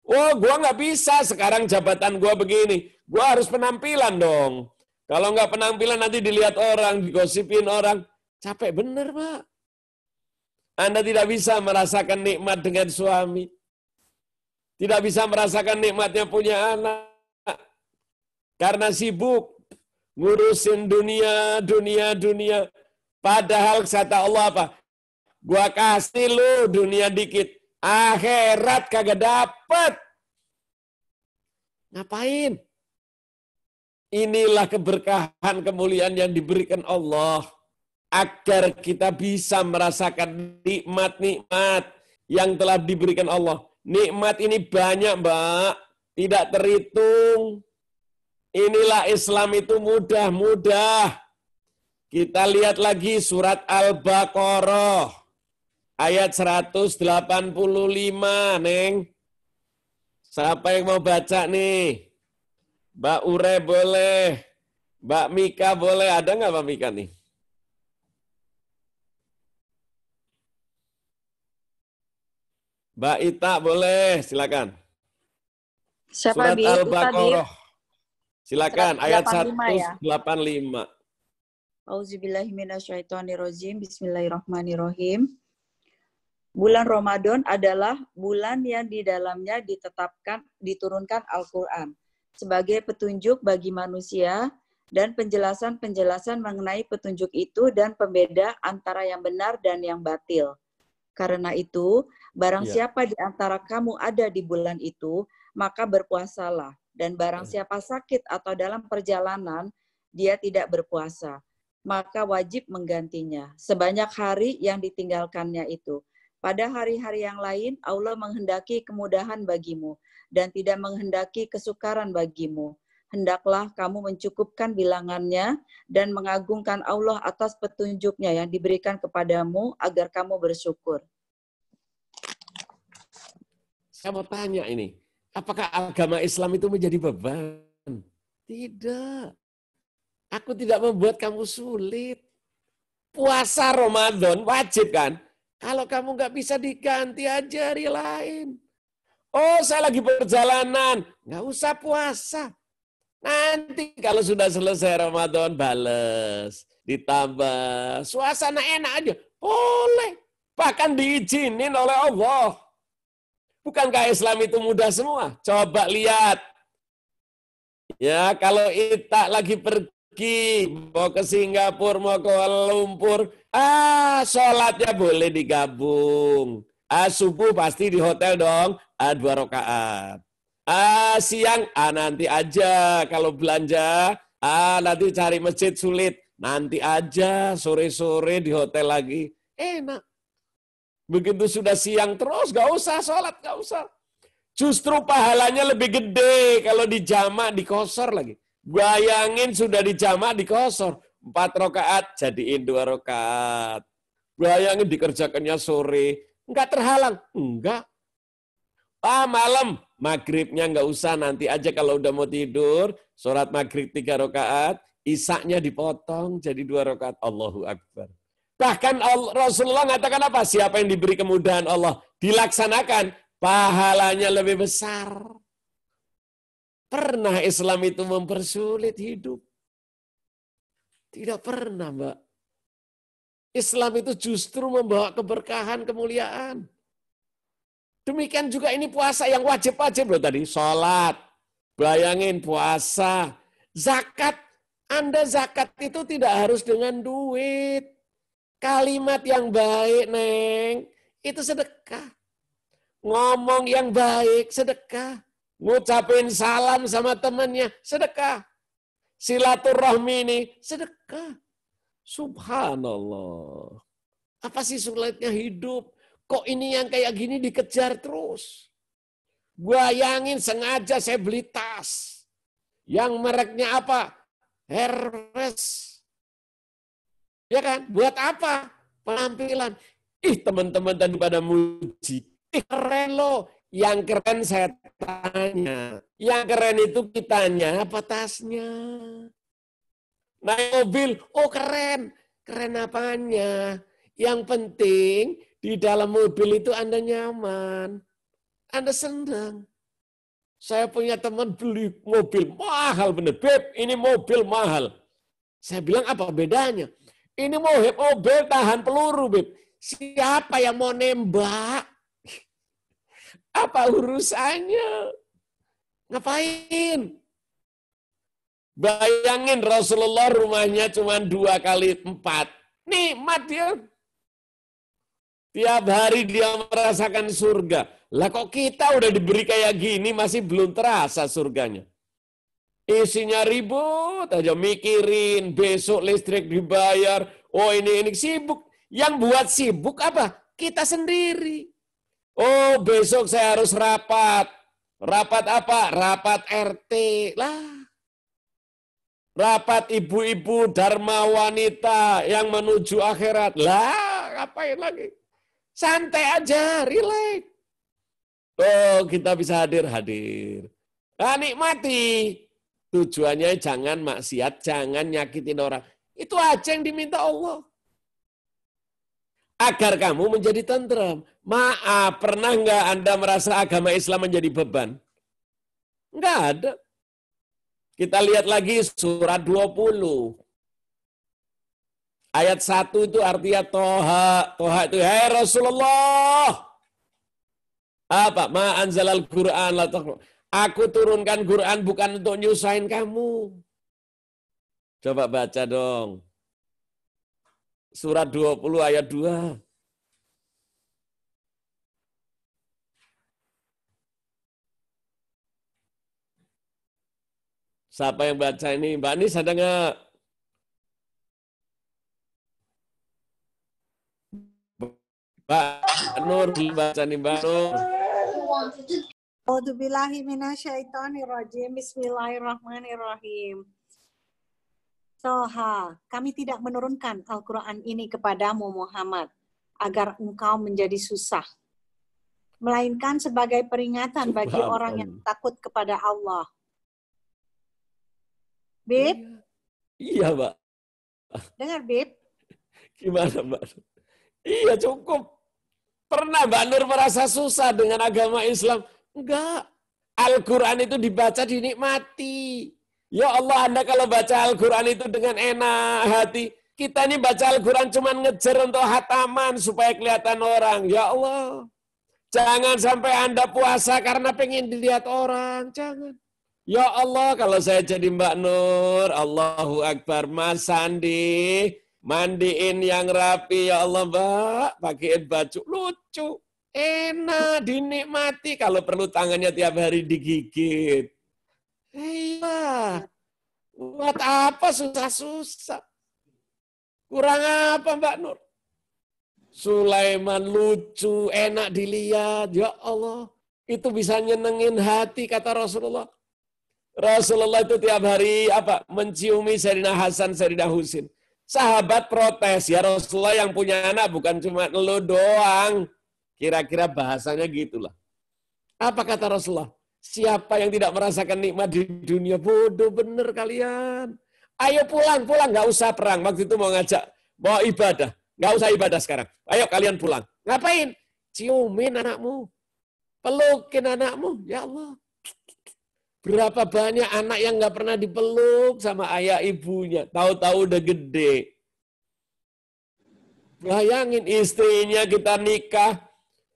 Oh, gua nggak bisa sekarang jabatan gua begini. Gua harus penampilan dong. Kalau nggak penampilan nanti dilihat orang, digosipin orang. Capek bener, Pak. Anda tidak bisa merasakan nikmat dengan suami. Tidak bisa merasakan nikmatnya punya anak. Karena sibuk ngurusin dunia. Padahal kata Allah apa? Gua kasih lu dunia dikit. Akhirat kagak dapet. Ngapain? Inilah keberkahan, kemuliaan yang diberikan Allah. Agar kita bisa merasakan nikmat-nikmat yang telah diberikan Allah. Nikmat ini banyak, Mbak. Tidak terhitung. Inilah Islam itu mudah. Kita lihat lagi surat Al-Baqarah. Ayat 185, Neng. Siapa yang mau baca nih? Mbak Ure boleh. Mbak Mika boleh. Ada nggak Mbak Mika nih? Mbak Ita boleh, silakan. Siapa Surat Al-Baqarah. Silakan, ayat 185. Ya? Auzubillahiminasyaitonirrajim. Bismillahirrahmanirrahim. Bulan Ramadan adalah bulan yang di dalamnya diturunkan Al-Quran sebagai petunjuk bagi manusia dan penjelasan-penjelasan mengenai petunjuk itu dan pembeda antara yang benar dan yang batil. Karena itu, barang siapa di antara kamu ada di bulan itu, maka berpuasalah. Dan barang siapa sakit atau dalam perjalanan, dia tidak berpuasa. Maka wajib menggantinya sebanyak hari yang ditinggalkannya itu. Pada hari-hari yang lain, Allah menghendaki kemudahan bagimu dan tidak menghendaki kesukaran bagimu. Hendaklah kamu mencukupkan bilangannya dan mengagungkan Allah atas petunjuknya yang diberikan kepadamu agar kamu bersyukur. Saya mau tanya ini, apakah agama Islam itu menjadi beban? Tidak. Aku tidak membuat kamu sulit. Puasa Ramadan wajib kan? Kalau kamu nggak bisa diganti aja hari lain. Oh, saya lagi perjalanan. Nggak usah puasa. Nanti kalau sudah selesai Ramadan, bales. Ditambah. Suasana enak aja. Boleh. Bahkan diizinin oleh Allah. Bukankah Islam itu mudah semua? Coba lihat. Ya, kalau Ita lagi pergi, mau ke Singapura, mau ke Kuala Lumpur, sholatnya boleh digabung. Subuh pasti di hotel dong, 2 rakaat. Siang, nanti aja. Kalau belanja, nanti cari masjid sulit. Nanti aja, sore-sore di hotel lagi. Enak. Begitu sudah siang terus, gak usah sholat, gak usah. Justru pahalanya lebih gede kalau dijamak, dikosor lagi. Bayangin sudah dijamak, dikosor. 4 rakaat, jadiin 2 rakaat. Bayangin dikerjakannya sore. Enggak terhalang? Enggak. Malam, maghribnya enggak usah, nanti aja kalau udah mau tidur, sholat maghrib 3 rakaat, isaknya dipotong jadi 2 rakaat. Allahu Akbar. Bahkan Rasulullah mengatakan apa? Siapa yang diberi kemudahan Allah dilaksanakan, pahalanya lebih besar. Pernah Islam itu mempersulit hidup? Tidak pernah, Mbak. Islam itu justru membawa keberkahan, kemuliaan. Demikian juga ini puasa yang wajib-wajib loh tadi. Sholat, bayangin puasa, zakat. Anda zakat itu tidak harus dengan duit. Kalimat yang baik, Neng, itu sedekah. Ngomong yang baik, sedekah. Ngucapin salam sama temannya, sedekah. Silaturahmi ini, sedekah. Subhanallah. Apa sih sulitnya hidup? Kok ini yang kayak gini dikejar terus? Bayangin sengaja saya beli tas. Yang mereknya apa? Hermes. Ya kan? Buat apa? Penampilan. Teman-teman tadi pada muji. Keren loh. Yang keren saya tanya. Yang keren itu kitanya apa tasnya? Naik mobil, keren. Keren apanya? Yang penting di dalam mobil itu Anda nyaman. Anda senang. Saya punya teman beli mobil mahal bener. Beb, ini mobil mahal. Saya bilang apa bedanya? Ini mobil tahan peluru, Beb. Siapa yang mau nembak? Apa urusannya? Ngapain? Bayangin Rasulullah rumahnya cuma 2x4. Nikmat dia. Tiap hari dia merasakan surga. Lah kok kita udah diberi kayak gini masih belum terasa surganya. Isinya ribut aja mikirin, besok listrik dibayar, ini sibuk. Yang buat sibuk apa? Kita sendiri. Besok saya harus rapat. Rapat apa? Rapat RT. Lah. Rapat ibu-ibu dharma wanita yang menuju akhirat. Lah, ngapain lagi? Santai aja, relax. Kita bisa hadir. Nikmati. Tujuannya jangan maksiat, jangan nyakitin orang. Itu aja yang diminta Allah. Agar kamu menjadi tenteram. Maaf, pernah nggak Anda merasa agama Islam menjadi beban? Nggak ada. Kita lihat lagi surat 20. Ayat 1 itu artinya Toha. Toha itu, hai Rasulullah. Apa? Ma anzalal Qur'an la taqra. Aku turunkan Quran bukan untuk nyusahin kamu. Coba baca dong. Surat 20 ayat 2. Siapa yang baca ini? Mbak Anis ada nggak? Mbak Nur, baca nih Mbak Nur. A'udzubillahi minasyaitonirrajim. Bismillahirrahmanirrahim. Toha, kami tidak menurunkan Al-Quran ini kepadamu Muhammad agar engkau menjadi susah, melainkan sebagai peringatan bagi orang yang takut kepada Allah. Bib? Iya, Mbak. Dengar, Bib? Gimana, Mbak? Iya, cukup. Pernah Mbak Nur merasa susah dengan agama Islam? Enggak. Al-Quran itu dibaca dinikmati. Ya Allah, Anda kalau baca Al-Quran itu dengan enak hati. Kita ini baca Al-Quran cuma ngejar untuk hataman supaya kelihatan orang. Ya Allah. Jangan sampai Anda puasa karena pengen dilihat orang. Jangan. Ya Allah, kalau saya jadi Mbak Nur, Allahu Akbar, Mas Sandi, mandiin yang rapi, ya Allah Mbak, pakaiin baju lucu, enak, dinikmati. Kalau perlu tangannya tiap hari digigit. Iya, buat apa susah-susah? Kurang apa Mbak Nur? Sulaiman lucu, enak dilihat, ya Allah. Itu bisa nyenengin hati, kata Rasulullah. Rasulullah itu tiap hari menciumi Sayyidina Hasan, Sayyidina Husin. Sahabat protes, ya Rasulullah yang punya anak bukan cuma lo doang. Kira-kira bahasanya gitulah. Apa kata Rasulullah? Siapa yang tidak merasakan nikmat di dunia, bodoh bener kalian. Ayo pulang, nggak usah perang. Waktu itu mau ibadah. Nggak usah ibadah sekarang. Ayo kalian pulang. Ngapain? Ciumin anakmu. Pelukin anakmu. Ya Allah. Berapa banyak anak yang nggak pernah dipeluk sama ayah ibunya. Tahu-tahu udah gede. Bayangin istrinya kita nikah.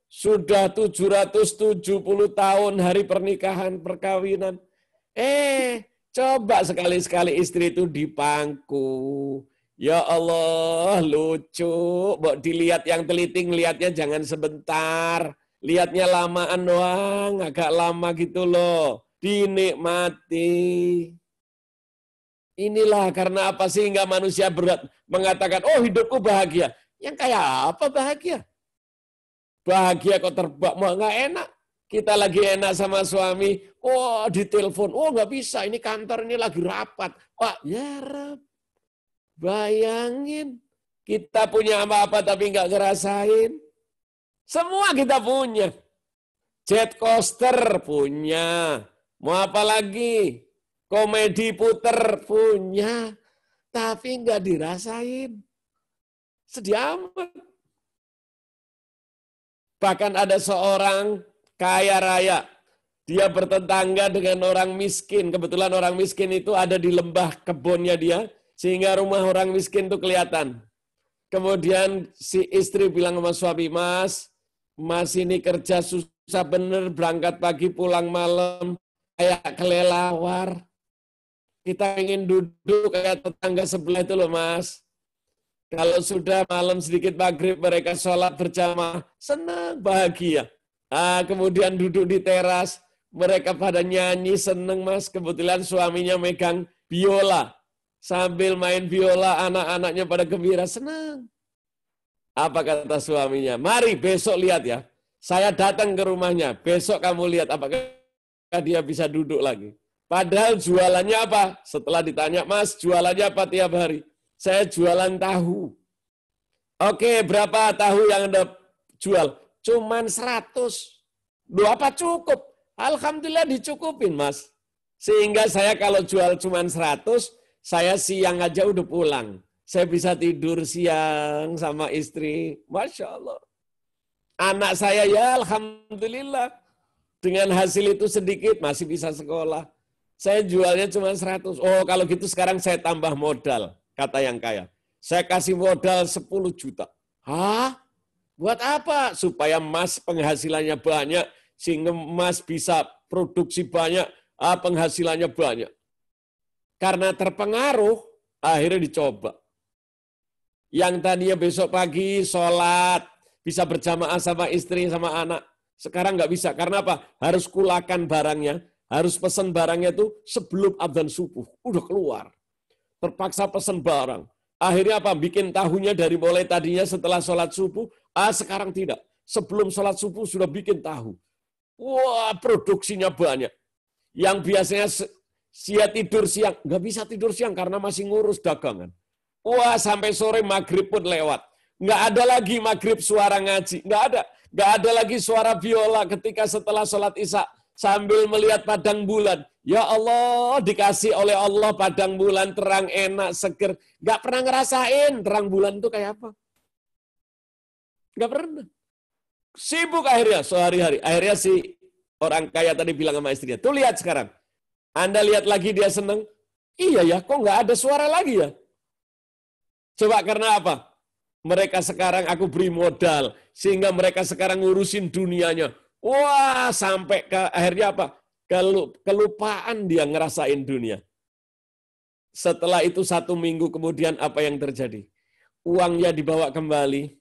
Sudah 770 tahun hari pernikahan, perkawinan. Coba sekali-sekali istri itu dipangku. Ya Allah, lucu. Mbok dilihat yang teliti, lihatnya jangan sebentar. Lihatnya lamaan doang, agak lama gitu loh. Dinikmati. Inilah karena apa sehingga manusia berat mengatakan, oh hidupku bahagia. Yang kayak apa bahagia? Bahagia kok terbak, mau nggak enak. Kita lagi enak sama suami, oh ditelepon, oh nggak bisa, ini kantor ini lagi rapat. Wah, ya Rab, bayangin. Kita punya apa-apa tapi nggak ngerasain. Semua kita punya. Jet coaster punya. Mau apa lagi? Komedi puter punya. Tapi nggak dirasain. Sedih amat. Bahkan ada seorang kaya raya. Dia bertetangga dengan orang miskin. Kebetulan orang miskin itu ada di lembah kebunnya dia. Sehingga rumah orang miskin itu kelihatan. Kemudian si istri bilang sama suami, Mas ini kerja susah bener. Berangkat pagi pulang malam. Kayak kelelawar. Kita ingin duduk kayak tetangga sebelah itu loh Mas. Kalau sudah malam sedikit maghrib mereka sholat berjamaah. Senang, bahagia. Kemudian duduk di teras. Mereka pada nyanyi, senang Mas. Kebetulan suaminya megang biola. Sambil main biola, anak-anaknya pada gembira, senang. Apa kata suaminya? Mari besok lihat ya. Saya datang ke rumahnya. Besok kamu lihat apakah dia bisa duduk lagi. Padahal jualannya apa? Setelah ditanya, Mas, jualannya apa tiap hari? Saya jualan tahu. Oke, berapa tahu yang Anda jual? Cuman 100. Loh, apa cukup? Alhamdulillah dicukupin, Mas. Sehingga saya kalau jual cuman 100, saya siang aja udah pulang. Saya bisa tidur siang sama istri. Masya Allah. Anak saya ya Alhamdulillah. Dengan hasil itu sedikit masih bisa sekolah. Saya jualnya cuma 100. Oh kalau gitu sekarang saya tambah modal, kata yang kaya. Saya kasih modal 10 juta. Hah? Buat apa? Supaya Mas penghasilannya banyak, sehingga Mas bisa produksi banyak, penghasilannya banyak. Karena terpengaruh, akhirnya dicoba. Yang tadinya besok pagi sholat, bisa berjamaah sama istri, sama anak. Sekarang nggak bisa. Karena apa? Harus kulakan barangnya. Harus pesan barangnya itu sebelum adzan subuh. Udah keluar. Terpaksa pesan barang. Akhirnya apa? Bikin tahunya dari mulai tadinya setelah sholat subuh. Sekarang tidak. Sebelum sholat subuh sudah bikin tahu. Wah, produksinya banyak. Yang biasanya tidur siang. Nggak bisa tidur siang karena masih ngurus dagangan. Wah, sampai sore maghrib pun lewat. Nggak ada lagi maghrib suara ngaji. Nggak ada lagi suara biola ketika setelah sholat isya sambil melihat padang bulan. Ya Allah, dikasih oleh Allah padang bulan terang, enak, seger. Nggak pernah ngerasain terang bulan itu kayak apa. Nggak pernah. Sibuk akhirnya sehari-hari. Akhirnya si orang kaya tadi bilang sama istrinya, tuh lihat sekarang. Anda lihat lagi dia senang. Iya ya, kok nggak ada suara lagi ya? Coba karena apa? Mereka sekarang aku beri modal. Sehingga mereka sekarang ngurusin dunianya. Wah, sampai ke akhirnya apa? Kelupaan dia ngerasain dunia. Setelah itu 1 minggu kemudian apa yang terjadi? Uangnya dibawa kembali.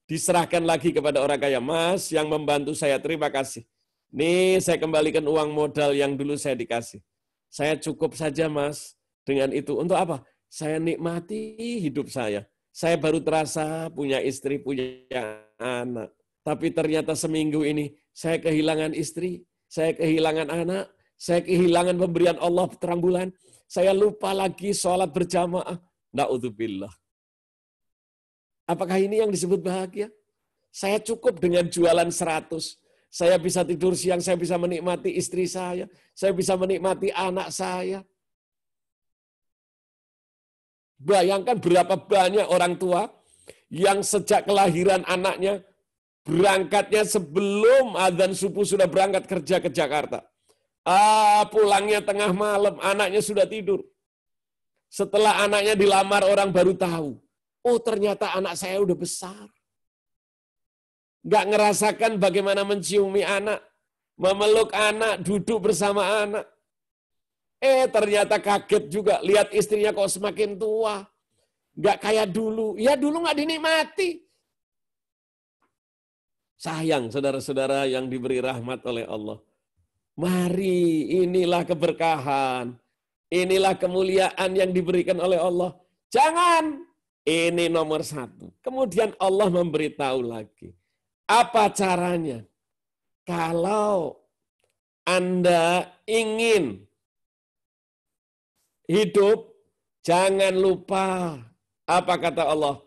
Diserahkan lagi kepada orang kaya. Mas, yang membantu saya, terima kasih. Nih, saya kembalikan uang modal yang dulu saya dikasih. Saya cukup saja, Mas. Dengan itu, untuk apa? Saya nikmati hidup saya. Saya baru terasa punya istri, punya anak. Tapi ternyata seminggu ini, saya kehilangan istri, saya kehilangan anak, saya kehilangan pemberian Allah terang bulan. Saya lupa lagi sholat berjamaah. Na'udzubillah. Apakah ini yang disebut bahagia? Saya cukup dengan jualan 100. Saya bisa tidur siang, saya bisa menikmati istri saya bisa menikmati anak saya. Bayangkan berapa banyak orang tua yang sejak kelahiran anaknya berangkatnya sebelum adzan subuh sudah berangkat kerja ke Jakarta. Pulangnya tengah malam, anaknya sudah tidur. Setelah anaknya dilamar orang baru tahu. Oh, ternyata anak saya udah besar. Nggak ngerasakan bagaimana menciumi anak, memeluk anak, duduk bersama anak. Ternyata kaget juga, lihat istrinya kok semakin tua. Nggak kayak dulu. Ya dulu nggak dinikmati. Sayang saudara-saudara yang diberi rahmat oleh Allah. Mari, inilah keberkahan. Inilah kemuliaan yang diberikan oleh Allah. Jangan. Ini nomor 1. Kemudian Allah memberitahu lagi. Apa caranya? Kalau Anda ingin hidup, jangan lupa. Apa kata Allah?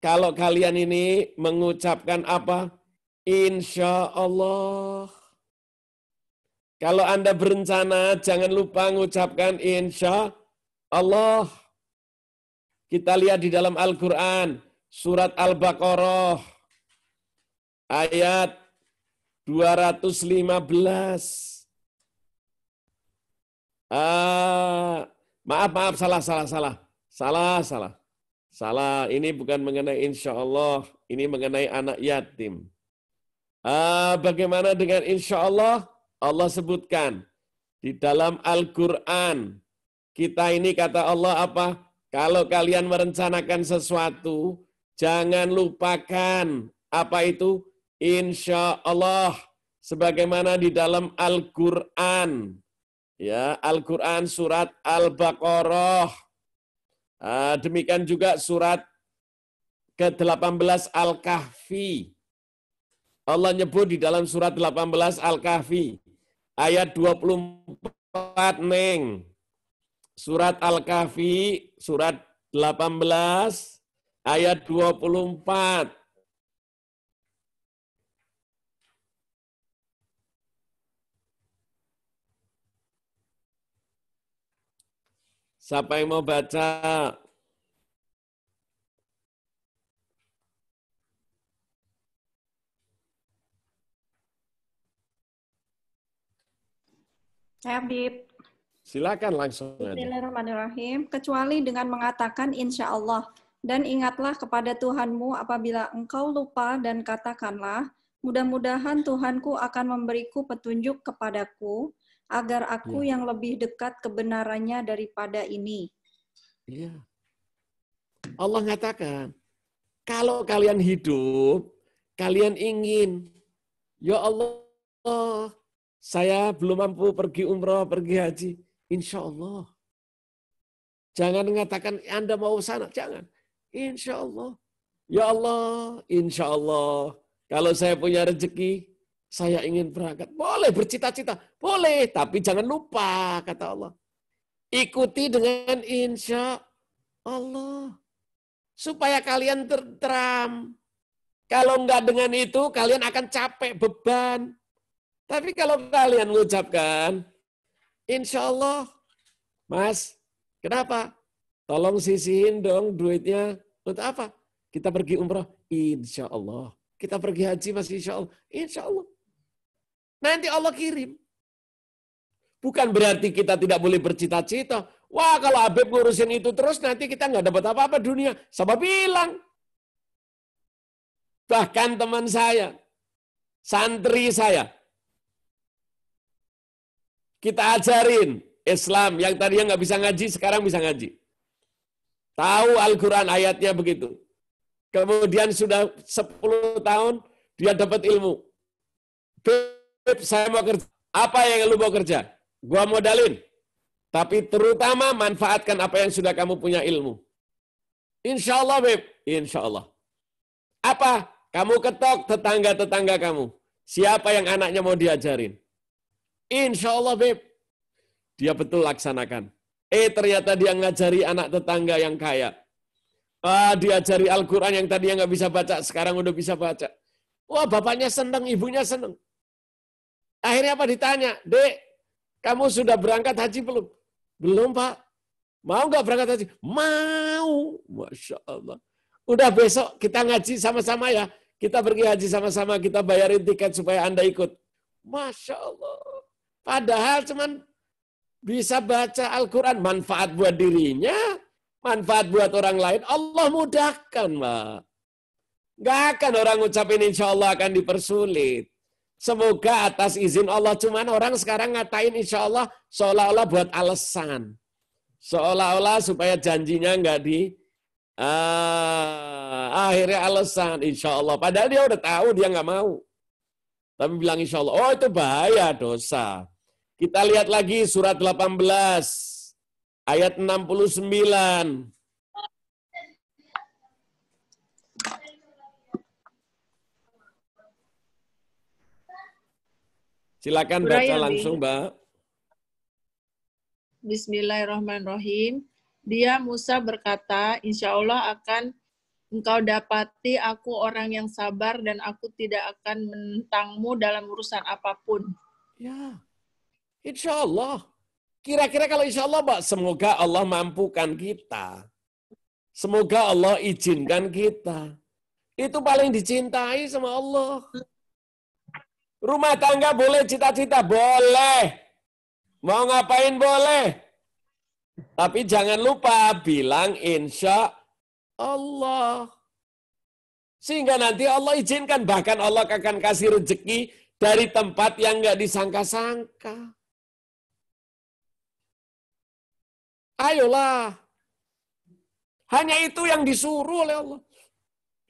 Kalau kalian ini mengucapkan apa? Insya Allah. Kalau Anda berencana, jangan lupa mengucapkan insya Allah. Kita lihat di dalam Al-Quran, surat Al-Baqarah, ayat 215. Maaf, salah. Ini bukan mengenai insya Allah, ini mengenai anak yatim. Bagaimana dengan insya Allah? Allah sebutkan di dalam Al-Quran. Kita ini kata Allah apa? Kalau kalian merencanakan sesuatu, jangan lupakan apa itu? Insya Allah. Sebagaimana di dalam Al-Quran. Ya, Al-Quran surat Al-Baqarah. Demikian juga surat ke-18 Al-Kahfi. Allah nyebut di dalam surat 18 Al-Kahfi. Ayat 24, Neng. Surat Al-Kahfi, surat 18, ayat 24. Siapa yang mau baca? Saya Bib. Silakan langsung. Bismillahirrahmanirrahim. Kecuali dengan mengatakan insya Allah. Dan ingatlah kepada Tuhanmu apabila engkau lupa dan katakanlah, mudah-mudahan Tuhanku akan memberiku petunjuk kepadaku, agar aku yang lebih dekat kebenarannya daripada ini. Iya. Allah mengatakan, kalau kalian hidup, kalian ingin, ya Allah, Saya belum mampu pergi umroh, pergi haji. Insya Allah. Jangan mengatakan Anda mau sana. Jangan. Insya Allah. Ya Allah, insya Allah. Kalau saya punya rezeki, saya ingin berangkat. Boleh bercita-cita. Boleh, tapi jangan lupa, kata Allah. Ikuti dengan insya Allah. Supaya kalian tertram. Kalau enggak dengan itu, kalian akan capek, beban. Tapi kalau kalian mengucapkan, insya Allah, Mas, kenapa? Tolong sisihin dong duitnya. Untuk apa? Kita pergi umrah, insya Allah. Kita pergi haji, Mas, insya Allah. Insya Allah. Nanti Allah kirim. Bukan berarti kita tidak boleh bercita-cita. Wah, kalau Habib ngurusin itu terus, nanti kita nggak dapat apa-apa dunia. Siapa bilang? Bahkan teman saya, santri saya, kita ajarin Islam. Yang tadinya nggak bisa ngaji, sekarang bisa ngaji. Tahu Al-Quran ayatnya begitu. Kemudian sudah 10 tahun, dia dapat ilmu. Beb, saya mau kerja. Apa yang lu mau kerja? Gua modalin. Tapi terutama manfaatkan apa yang sudah kamu punya ilmu. Insya Allah, Beb. Insya Allah. Apa? Kamu ketok tetangga-tetangga kamu. Siapa yang anaknya mau diajarin? Insya Allah, Beb. Dia betul laksanakan. Ternyata dia ngajari anak tetangga yang kaya. Diajari Al-Quran yang tadinya nggak bisa baca, sekarang udah bisa baca. Wah, bapaknya senang, ibunya senang. Akhirnya apa ditanya? Dek, kamu sudah berangkat haji belum? Belum, Pak. Mau nggak berangkat haji? Mau. Masya Allah. Udah besok kita ngaji sama-sama ya. Kita pergi haji sama-sama, kita bayarin tiket supaya Anda ikut. Masya Allah. Padahal cuman bisa baca Al-Quran. Manfaat buat dirinya, manfaat buat orang lain. Allah mudahkan, Mbak. Nggak akan orang ngucapin insya Allah akan dipersulit. Semoga atas izin Allah. Cuman orang sekarang ngatain insya Allah seolah-olah buat alasan. Seolah-olah supaya janjinya nggak akhirnya alasan insya Allah. Padahal dia udah tahu dia nggak mau. Tapi bilang insya Allah. Oh, itu bahaya, dosa. Kita lihat lagi surat 18 ayat 69. Silakan baca langsung, Mbak. Bismillahirrahmanirrahim. Dia Musa berkata, insya Allah akan engkau dapati aku orang yang sabar dan aku tidak akan menentangmu dalam urusan apapun. Ya, insya Allah. Kira-kira kalau insya Allah, Mbak, semoga Allah mampukan kita. Semoga Allah izinkan kita. Itu paling dicintai sama Allah. Rumah tangga boleh cita-cita? Boleh. Mau ngapain boleh. Tapi jangan lupa bilang insya Allah. Sehingga nanti Allah izinkan. Bahkan Allah akan kasih rezeki dari tempat yang nggak disangka-sangka. Ayolah. Hanya itu yang disuruh oleh Allah.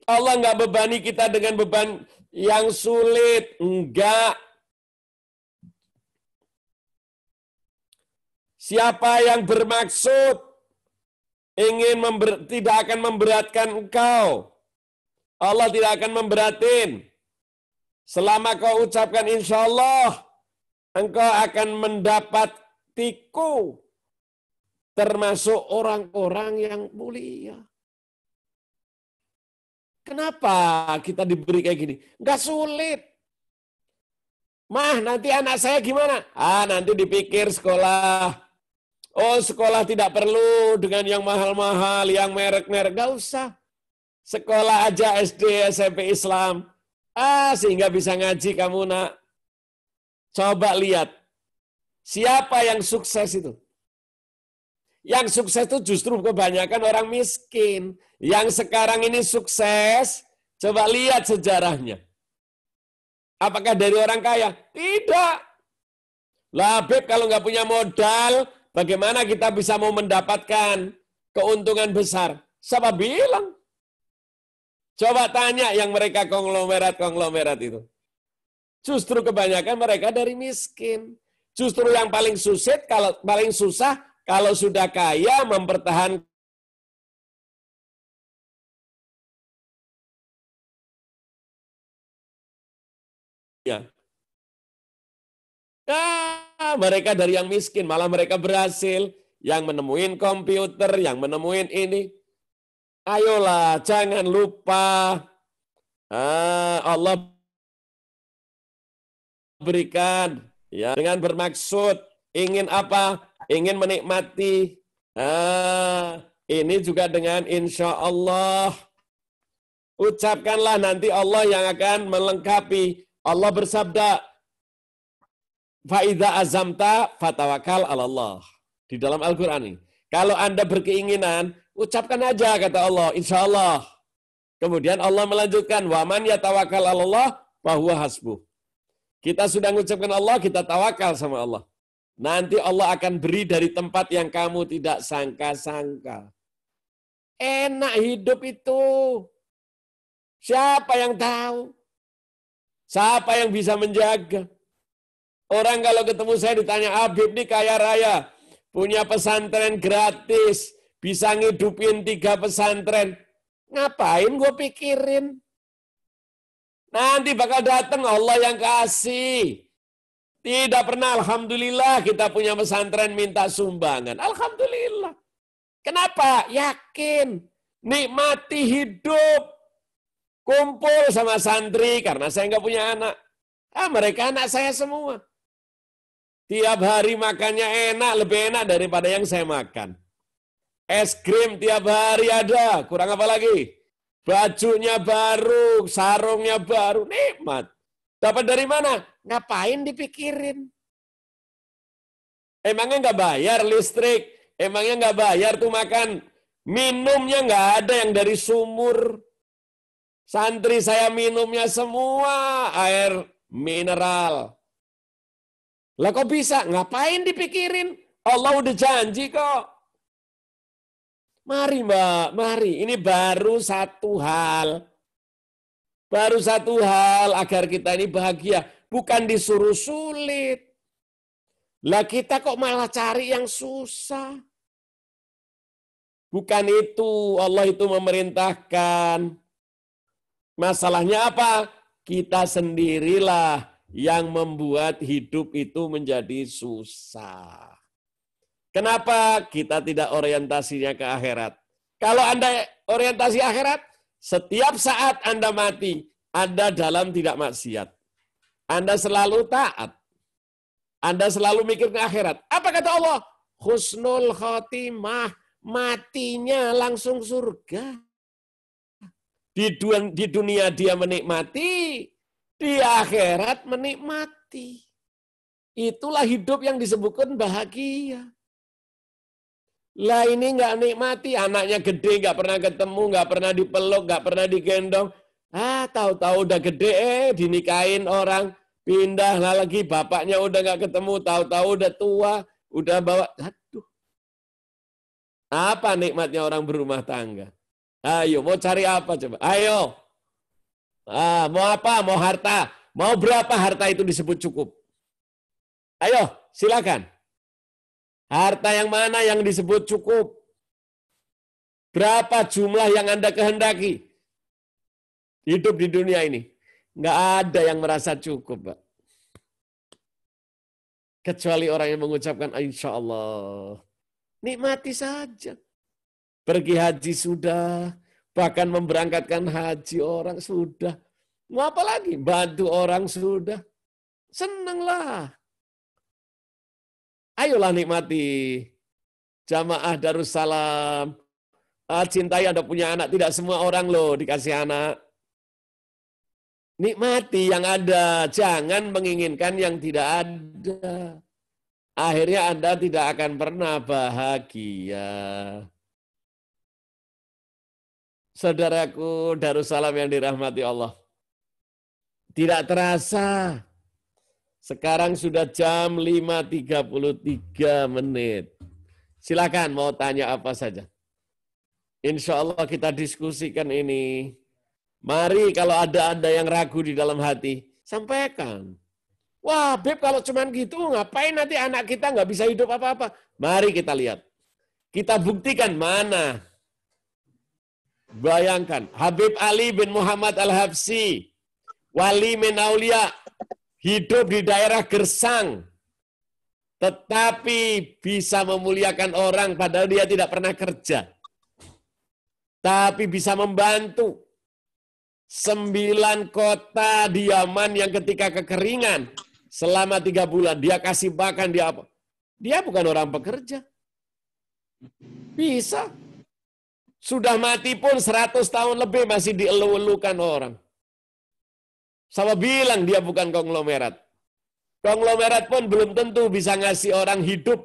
Allah nggak bebani kita dengan beban yang sulit. Enggak. Siapa yang bermaksud ingin tidak akan memberatkan engkau, Allah tidak akan memberatin. Selama kau ucapkan insya Allah, engkau akan mendapat tiku. Termasuk orang-orang yang mulia. Kenapa kita diberi kayak gini? Enggak sulit. Mah, nanti anak saya gimana? Nanti dipikir sekolah. Oh, sekolah tidak perlu dengan yang mahal-mahal, yang merek-merek. Enggak usah. Sekolah aja SD, SMP Islam. Sehingga bisa ngaji kamu, nak. Coba lihat. Siapa yang sukses itu? Yang sukses itu justru kebanyakan orang miskin. Yang sekarang ini sukses, coba lihat sejarahnya. Apakah dari orang kaya? Tidak. Lah, Beb, kalau nggak punya modal, bagaimana kita bisa mau mendapatkan keuntungan besar? Siapa bilang? Coba tanya yang mereka konglomerat itu. Justru kebanyakan mereka dari miskin. Justru yang paling susah kalau sudah kaya mempertahankan mereka dari yang miskin, malah mereka berhasil, yang menemuin komputer, yang menemuin ini. Ayolah, jangan lupa Allah berikan ya dengan bermaksud ingin apa? Ingin menikmati. Ini juga dengan insya Allah. Ucapkanlah nanti Allah yang akan melengkapi. Allah bersabda, "Fa'idha azamta fatawakal 'alallah." Di dalam Al-Qur'an ini. Kalau Anda berkeinginan, ucapkan aja kata Allah, insya Allah. Kemudian Allah melanjutkan, "Wa man yatawakkal 'alallah fahuwa hasbuh." Kita sudah mengucapkan Allah, kita tawakal sama Allah. Nanti Allah akan beri dari tempat yang kamu tidak sangka-sangka. Enak hidup itu. Siapa yang tahu? Siapa yang bisa menjaga? Orang kalau ketemu saya ditanya, Habib ini kaya raya, punya pesantren gratis, bisa ngidupin 3 pesantren. Ngapain gue pikirin? Nanti bakal datang Allah yang kasih. Tidak pernah, alhamdulillah kita punya pesantren minta sumbangan. Alhamdulillah. Kenapa? Yakin. Nikmati hidup. Kumpul sama santri, karena saya nggak punya anak. Mereka anak saya semua. Tiap hari makannya enak, lebih enak daripada yang saya makan. Es krim tiap hari ada, kurang apa lagi? Bajunya baru, sarungnya baru, nikmat. Dapat dari mana? Ngapain dipikirin? Emangnya nggak bayar listrik? Emangnya nggak bayar tuh makan? Minumnya nggak ada yang dari sumur. Santri saya minumnya semua air mineral. Lah kok bisa? Ngapain dipikirin? Allah udah janji kok. Mari Mbak, mari. Ini baru satu hal. Baru satu hal agar kita ini bahagia. Bukan disuruh sulit. Lah kita kok malah cari yang susah. Bukan itu. Allah itu memerintahkan. Masalahnya apa? Kita sendirilah yang membuat hidup itu menjadi susah. Kenapa kita tidak orientasinya ke akhirat? Kalau Anda orientasi akhirat, setiap saat Anda mati, Anda dalam tidak maksiat. Anda selalu taat. Anda selalu mikir ke akhirat. Apa kata Allah? Husnul khotimah. Matinya langsung surga. Di dunia dia menikmati, di akhirat menikmati. Itulah hidup yang disebutkan bahagia. Lah ini nggak nikmati, anaknya gede, nggak pernah ketemu, nggak pernah dipeluk, nggak pernah digendong. Tahu-tahu udah gede, dinikahin orang, pindah lagi, bapaknya udah nggak ketemu, tahu-tahu udah tua, udah bawa. Aduh. Apa nikmatnya orang berumah tangga? Ayo, mau cari apa coba? Ayo. Mau apa? Mau harta. Mau berapa harta itu disebut cukup? Ayo, silakan. Harta yang mana yang disebut cukup? Berapa jumlah yang Anda kehendaki? Hidup di dunia ini. Nggak ada yang merasa cukup, Pak. Kecuali orang yang mengucapkan, insya Allah. Nikmati saja. Pergi haji sudah, bahkan memberangkatkan haji orang sudah. Mau apa lagi? Bantu orang sudah. Senanglah. Ayolah nikmati. Jamaah Darussalam. Cintai Anda punya anak. Tidak semua orang loh dikasih anak. Nikmati yang ada. Jangan menginginkan yang tidak ada. Akhirnya Anda tidak akan pernah bahagia. Saudaraku Darussalam yang dirahmati Allah. Tidak terasa. Sekarang sudah jam 5.33. Silakan mau tanya apa saja. Insya Allah kita diskusikan ini. Mari kalau ada yang ragu di dalam hati. Sampaikan. Wah, Beb, kalau cuman gitu, ngapain nanti anak kita nggak bisa hidup apa-apa? Mari kita lihat. Kita buktikan mana. Bayangkan, Habib Ali bin Muhammad Al-Habsyi, wali min aulia, hidup di daerah Gersang, tetapi bisa memuliakan orang padahal dia tidak pernah kerja. Tapi bisa membantu 9 kota di Yaman yang ketika kekeringan selama 3 bulan dia kasih makan, dia apa? Dia bukan orang pekerja. Bisa. Sudah mati pun 100 tahun lebih masih dielu-elukan orang. Sama bilang dia bukan konglomerat. Konglomerat pun belum tentu bisa ngasih orang hidup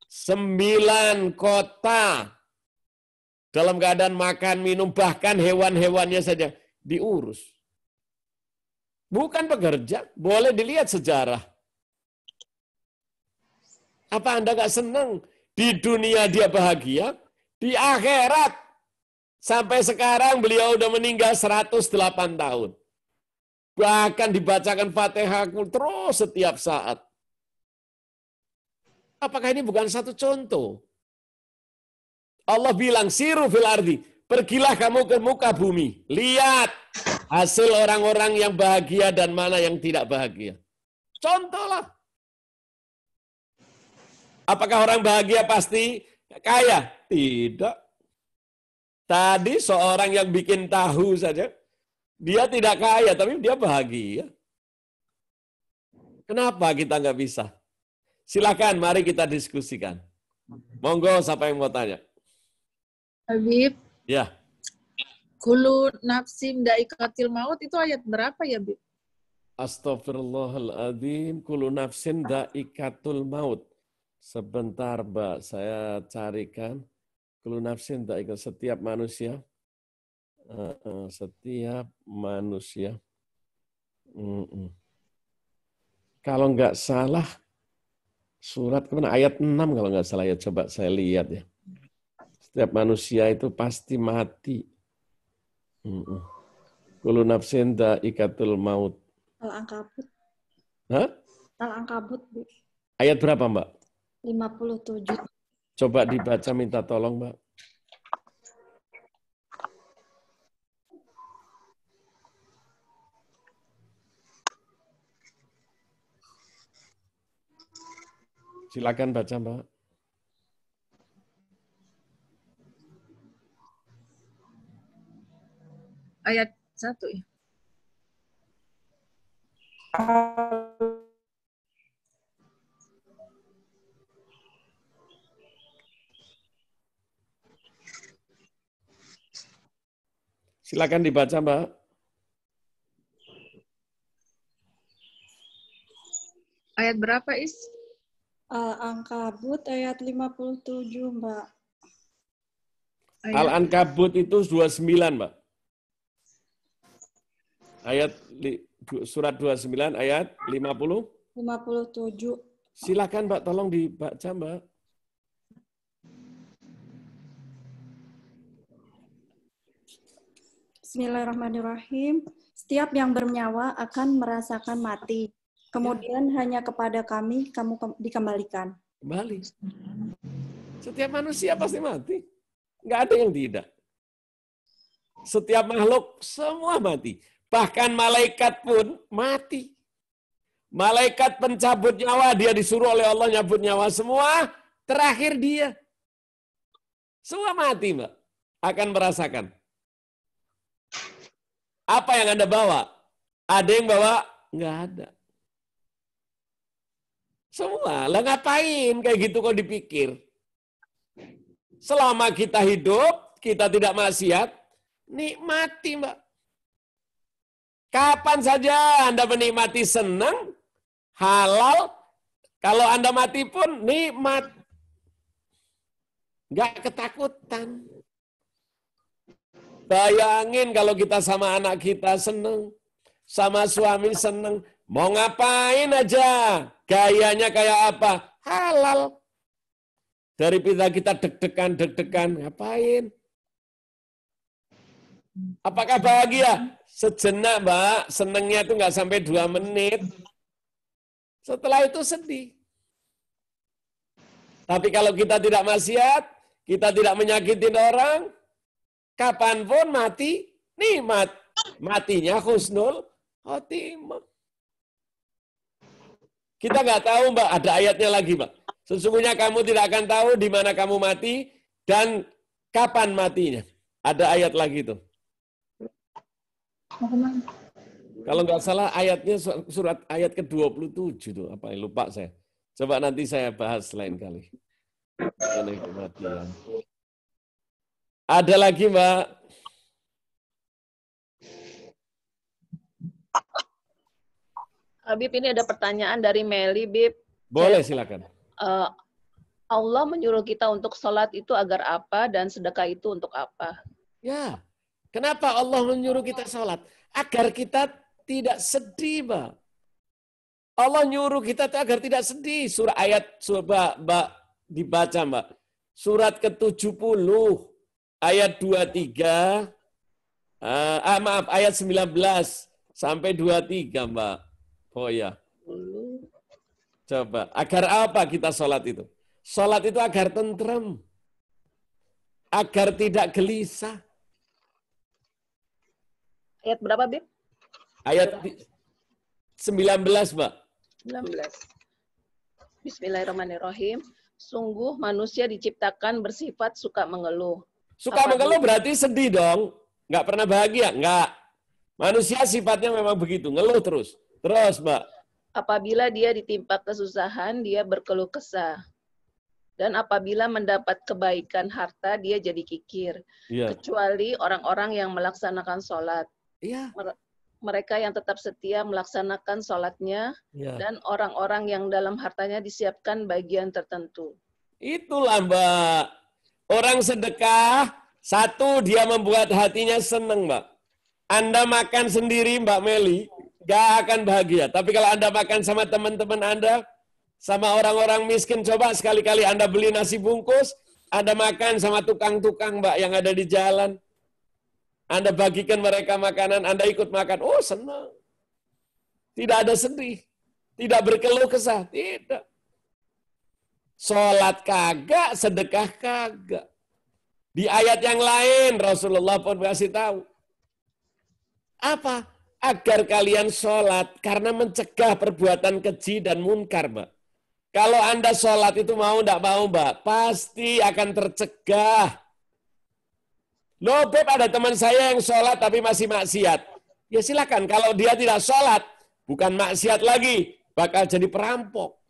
9 kota dalam keadaan makan, minum, bahkan hewan-hewannya saja diurus. Bukan pekerja, boleh dilihat sejarah. Apa Anda nggak senang? Di dunia dia bahagia, di akhirat sampai sekarang beliau udah meninggal 108 tahun. Bahkan dibacakan Fatihah terus setiap saat. Apakah ini bukan satu contoh? Allah bilang, siru fil ardi, pergilah kamu ke muka bumi, lihat hasil orang-orang yang bahagia dan mana yang tidak bahagia. Contohlah. Apakah orang bahagia pasti kaya? Tidak. Tadi seorang yang bikin tahu saja, dia tidak kaya, tapi dia bahagia. Kenapa kita nggak bisa? Silakan, mari kita diskusikan. Monggo, siapa yang mau tanya? Habib. Ya. Kullu nafsim da'iqatil maut itu ayat berapa ya, Bib? Astaghfirullahaladzim, kullu nafsin da'iqatul maut. Sebentar, Mbak, saya carikan. Kullu nafsin da'iqatul, setiap manusia. Setiap manusia. Kalau nggak salah, surat kemana? Ayat 6 kalau nggak salah ya. Coba saya lihat ya. Setiap manusia itu pasti mati. Kullu nafsin da'iqatul maut. Al-Ankabut. Hah? Al-Ankabut. Ayat berapa, Mbak? 57. Coba dibaca, minta tolong, Mbak. Silakan baca, Mbak. Ayat 1 ya. Silakan dibaca, Mbak. Ayat berapa, Is? Al-Ankabut ayat 57, Mbak. Al-Ankabut itu 29, Mbak. Ayat surat 29 ayat 50? 57. Silakan, Mbak, tolong dibaca, Mbak. Bismillahirrahmanirrahim. Setiap yang bernyawa akan merasakan mati. Kemudian hanya kepada kami kamu dikembalikan. Kembali. Setiap manusia pasti mati. Nggak ada yang tidak. Setiap makhluk semua mati. Bahkan malaikat pun mati. Malaikat pencabut nyawa, dia disuruh oleh Allah nyabut nyawa semua. Terakhir dia. Semua mati, Mbak. Akan merasakan. Apa yang Anda bawa? Ada yang bawa? Nggak ada. Semua. Lah ngapain kayak gitu kok dipikir? Selama kita hidup, kita tidak maksiat, nikmati, Mbak. Kapan saja Anda menikmati senang, halal, kalau Anda mati pun nikmat. Nggak ketakutan. Bayangin kalau kita sama anak kita senang, sama suami senang, mau ngapain aja, gayanya kayak apa, halal. Daripada kita deg-degan, ngapain? Apakah bahagia? Sejenak, Mbak. Senengnya itu nggak sampai 2 menit. Setelah itu sedih. Tapi kalau kita tidak maksiat, kita tidak menyakitin orang, kapanpun mati, nikmat. Matinya husnul khotimah. Kita nggak tahu, Mbak. Ada ayatnya lagi, Mbak. Sesungguhnya kamu tidak akan tahu di mana kamu mati dan kapan matinya. Ada ayat lagi tuh. Kalau nggak salah ayatnya surat ayat ke-27 tuh. Apa lupa saya. Coba nanti saya bahas lain kali. Kematian. Ada lagi, Mbak. Habib, ini ada pertanyaan dari Meli, Bib. Boleh, silakan. Allah menyuruh kita untuk sholat itu agar apa dan sedekah itu untuk apa? Ya, kenapa Allah menyuruh kita sholat? Agar kita tidak sedih, Mbak. Allah nyuruh kita agar tidak sedih. Surah ayat, Mbak, dibaca, Mbak. Surat ke-70, ayat 23, ayat 19 sampai 23, Mbak. Oh ya. Coba, agar apa kita sholat itu? Sholat itu agar tentrem. Agar tidak gelisah. Ayat berapa, Bib? Ayat 19, Mbak. 19. Bismillahirrahmanirrahim. Sungguh manusia diciptakan bersifat suka mengeluh. Suka mengeluh berarti sedih dong. Nggak pernah bahagia? Nggak. Manusia sifatnya memang begitu, ngeluh terus. Terus, Mbak. Apabila dia ditimpa kesusahan, dia berkeluh kesah. Dan apabila mendapat kebaikan harta, dia jadi kikir. Ya. Kecuali orang-orang yang melaksanakan sholat. Iya. Mereka yang tetap setia melaksanakan sholatnya, Ya. dan orang-orang yang dalam hartanya disiapkan bagian tertentu. Itulah, Mbak. Orang sedekah, satu, dia membuat hatinya senang, Mbak. Anda makan sendiri, Mbak Meli, gak akan bahagia. Tapi kalau Anda makan sama teman-teman Anda, sama orang-orang miskin, coba sekali-kali Anda beli nasi bungkus, Anda makan sama tukang-tukang, Mbak, yang ada di jalan. Anda bagikan mereka makanan, Anda ikut makan. Oh, senang. Tidak ada sedih. Tidak berkeluh kesah. Tidak. Sholat kagak, sedekah kagak. Di ayat yang lain, Rasulullah pun kasih tahu. Apa? Agar kalian sholat karena mencegah perbuatan keji dan munkar, Mbak. Kalau Anda sholat itu mau enggak mau, Mbak, pasti akan tercegah. Loh, Beb, ada teman saya yang sholat tapi masih maksiat. Ya silakan, kalau dia tidak sholat, bukan maksiat lagi, bakal jadi perampok.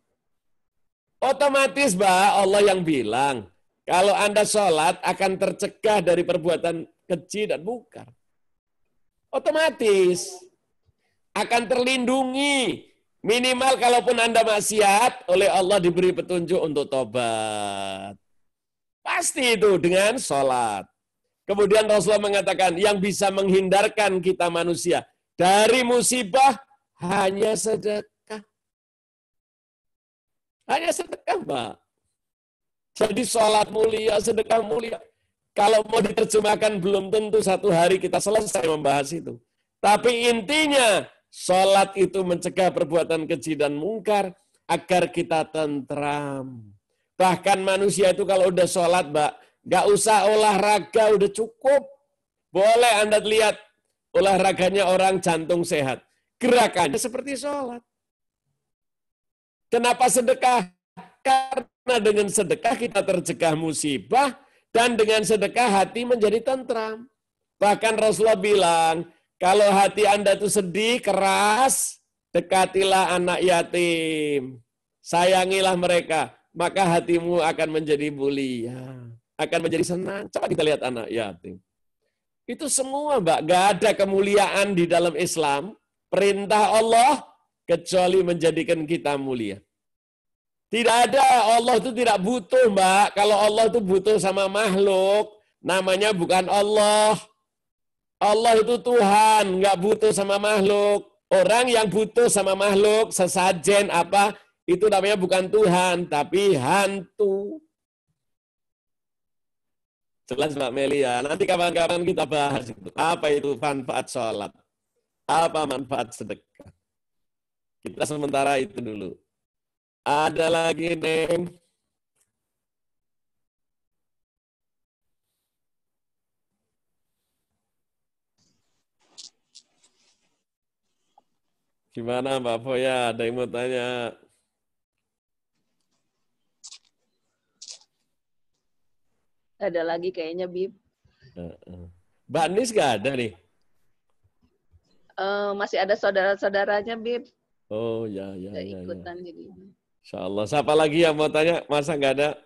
Otomatis, Mbak, Allah yang bilang, kalau Anda sholat akan tercegah dari perbuatan keji dan munkar. Otomatis akan terlindungi. Minimal kalaupun Anda maksiat, oleh Allah diberi petunjuk untuk tobat. Pasti itu dengan sholat. Kemudian Rasulullah mengatakan, yang bisa menghindarkan kita manusia dari musibah hanya sedekah. Hanya sedekah, Mbak. Jadi sholat mulia, sedekah mulia. Kalau mau diterjemahkan belum tentu satu hari kita selesai membahas itu. Tapi intinya, sholat itu mencegah perbuatan keji dan mungkar agar kita tentram. Bahkan manusia itu kalau udah sholat, Mbak, nggak usah olahraga, udah cukup. Boleh Anda lihat olahraganya orang jantung sehat. Gerakannya seperti sholat. Kenapa sedekah? Karena dengan sedekah kita tercegah musibah, dan dengan sedekah hati menjadi tentram. Bahkan Rasulullah bilang, kalau hati Anda itu sedih, keras, dekatilah anak yatim. Sayangilah mereka, maka hatimu akan menjadi mulia. Akan menjadi senang. Coba kita lihat anak yatim. Itu semua, Mbak. Gak ada kemuliaan di dalam Islam. Perintah Allah, kecuali menjadikan kita mulia. Tidak ada, Allah itu tidak butuh, Mbak. Kalau Allah itu butuh sama makhluk, namanya bukan Allah. Allah itu Tuhan, nggak butuh sama makhluk. Orang yang butuh sama makhluk, sesajen apa, itu namanya bukan Tuhan, tapi hantu. Jelas Mbak Melia. Nanti kapan-kapan kita bahas itu. Apa itu manfaat sholat? Apa manfaat sedekah? Kita sementara itu dulu. Ada lagi, Neng? Gimana Mbak Foya? Ada yang mau tanya? Ada lagi kayaknya, Bib. Mbak Nis nggak ada nih? Masih ada saudara-saudaranya, Bib. Oh, ya. Ikutan jadi. Insya Allah. Siapa lagi yang mau tanya? Masa nggak ada?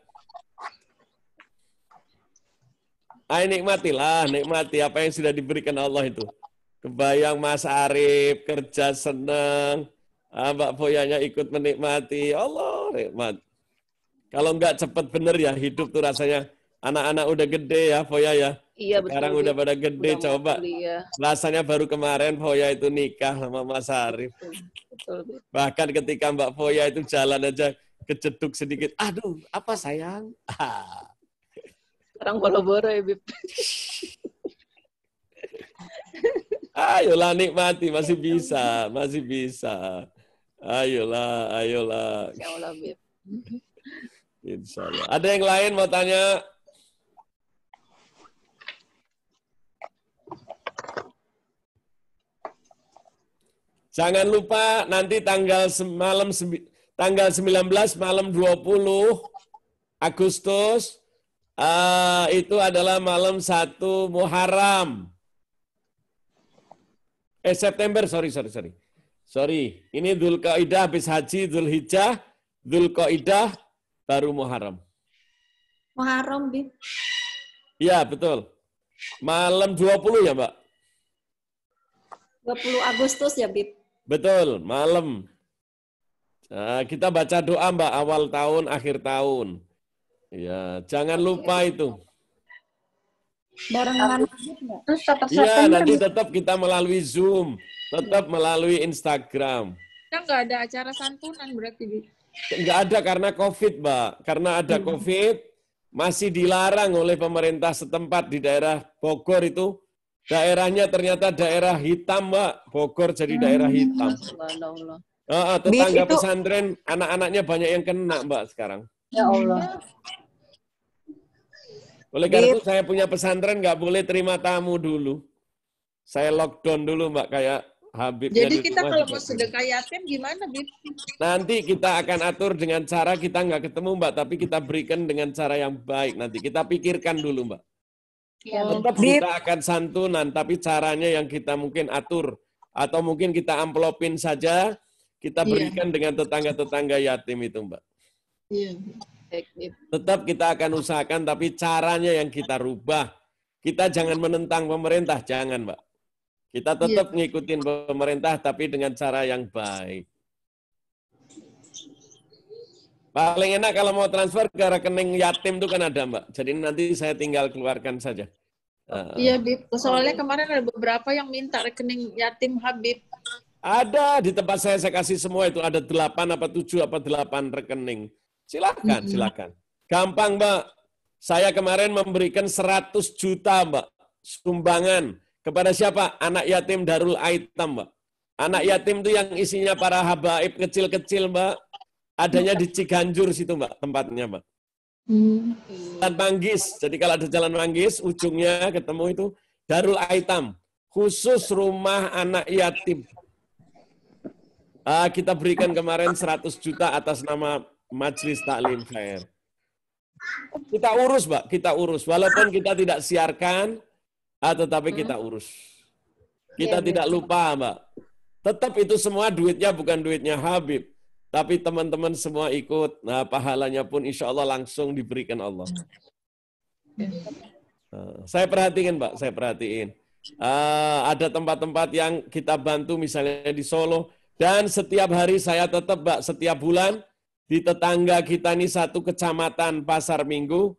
Ayo nikmatilah, nikmati apa yang sudah diberikan Allah itu. Kebayang Mas Arif, kerja senang. Mbak Foyanya ikut menikmati. Allah, nikmat. Kalau nggak cepat bener ya, hidup tuh rasanya. Anak-anak udah gede ya, Foya ya. Iya, sekarang betul, udah pada gede, udah coba. Rasanya baru kemarin Foya itu nikah sama Mas Arif. Betul. Bahkan ketika Mbak Foya itu jalan aja, kejeduk sedikit. Aduh, apa sayang? Sekarang boro-boro ya, Bib. Ayolah nikmati, masih bisa. Ayolah. Insya Allah, Bib. Insya Allah. Ada yang lain mau tanya? Jangan lupa nanti tanggal 19 malam 20 Agustus itu adalah malam 1 Muharram. September, sorry. Ini Dzulqa'dah habis haji, Dzulhijjah, Dzulqa'dah baru Muharram. Muharram, Bib. Iya, betul. Malam 20 ya, Mbak? 20 Agustus ya, Bib. Betul, malam. Nah, kita baca doa, Mbak, awal tahun, akhir tahun. Ya, jangan lupa itu. Barengan. Iya, nanti tetap kita melalui Zoom, tetap melalui Instagram. Kita nggak ada acara santunan berarti, Bib. Nggak ada karena COVID, Mbak. Karena ada COVID, masih dilarang oleh pemerintah setempat di daerah Bogor itu. Daerahnya ternyata daerah hitam, Mbak. Bogor jadi daerah hitam. Tetangga pesantren, anak-anaknya banyak yang kena, Mbak, sekarang. Ya Allah. Oleh karena itu saya punya pesantren nggak boleh terima tamu dulu. Saya lockdown dulu, Mbak, kayak Habib. Jadi kita kalau mau sedekah yatim gimana, Bib? Nanti kita akan atur dengan cara kita nggak ketemu, Mbak, tapi kita berikan dengan cara yang baik. Nanti kita pikirkan dulu, Mbak. Tetap kita akan santunan, tapi caranya yang kita mungkin atur. Atau mungkin kita amplopin saja, kita berikan dengan tetangga-tetangga yatim itu, Mbak. Iya. Tetap kita akan usahakan, tapi caranya yang kita rubah. Kita jangan menentang pemerintah, jangan, Mbak. Kita tetap ngikutin pemerintah, tapi dengan cara yang baik. Paling enak kalau mau transfer ke rekening yatim itu kan ada, Mbak. Jadi nanti saya tinggal keluarkan saja. Iya, Bib. Soalnya kemarin ada beberapa yang minta rekening yatim Habib. Ada di tempat saya kasih semua itu. Ada 8 apa 7 apa 8 rekening. Silakan. Gampang, Mbak. Saya kemarin memberikan 100 juta, Mbak. Sumbangan. Kepada siapa? Anak yatim Darul Aitam, Mbak. Anak yatim itu yang isinya para habaib kecil-kecil, Mbak. Adanya di Ciganjur situ, Mbak, tempatnya, Mbak. Jalan Manggis. Jadi kalau ada Jalan Manggis, ujungnya ketemu itu Darul Aitam. Khusus rumah anak yatim. Kita berikan kemarin 100 juta atas nama Majelis Taklim Khair. Kita urus, Mbak. Kita urus. Walaupun kita tidak siarkan, tetapi kita urus. Kita tidak lupa, Mbak. Tetap itu semua duitnya bukan duitnya Habib. Tapi teman-teman semua ikut, nah pahalanya pun insya Allah langsung diberikan Allah. Saya perhatikan, Mbak, saya perhatiin. Ada tempat-tempat yang kita bantu, misalnya di Solo, dan setiap hari saya tetap, Mbak, setiap bulan, di tetangga kita ini satu kecamatan Pasar Minggu,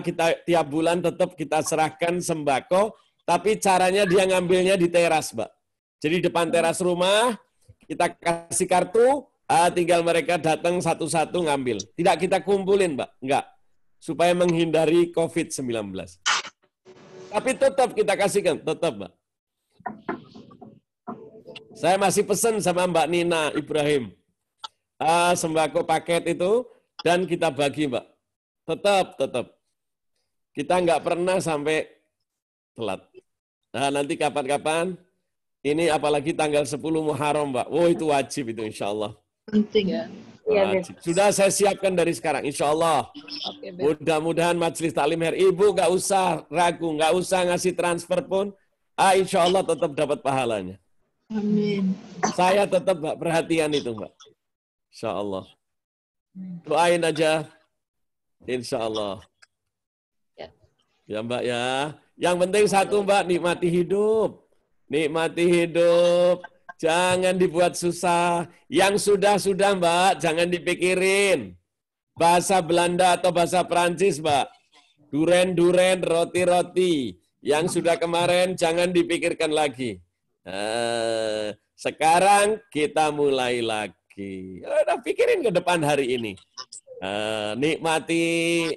kita tiap bulan tetap kita serahkan sembako, tapi caranya dia ngambilnya di teras, Mbak. Jadi depan teras rumah, kita kasih kartu, tinggal mereka datang satu-satu ngambil. Tidak kita kumpulin, Mbak. Enggak. Supaya menghindari COVID-19. Tapi tetap kita kasihkan, tetap Mbak. Saya masih pesan sama Mbak Nina Ibrahim. Sembako paket itu, dan kita bagi Mbak. Tetap. Kita nggak pernah sampai telat. Nah, nanti kapan-kapan, ini apalagi tanggal 10 Muharram Mbak. Oh, itu wajib itu insya Allah. Penting ya. Wajib. Sudah saya siapkan dari sekarang, insya Allah. Mudah-mudahan Majelis Taklim Her, Ibu nggak usah ragu, nggak usah ngasih transfer pun, insya Allah tetap dapat pahalanya. Amin. Saya tetap Mbak, perhatian itu Mbak. Insya Allah. Doain aja. Insya Allah. Ya Mbak ya. Yang penting satu Mbak, nikmati hidup. Nikmati hidup. Jangan dibuat susah. Yang sudah-sudah Mbak, jangan dipikirin. Bahasa Belanda atau bahasa Perancis Mbak. Duren-duren, roti-roti. Yang sudah kemarin jangan dipikirkan lagi. Sekarang kita mulai lagi. Udah pikirin ke depan hari ini. Nikmati,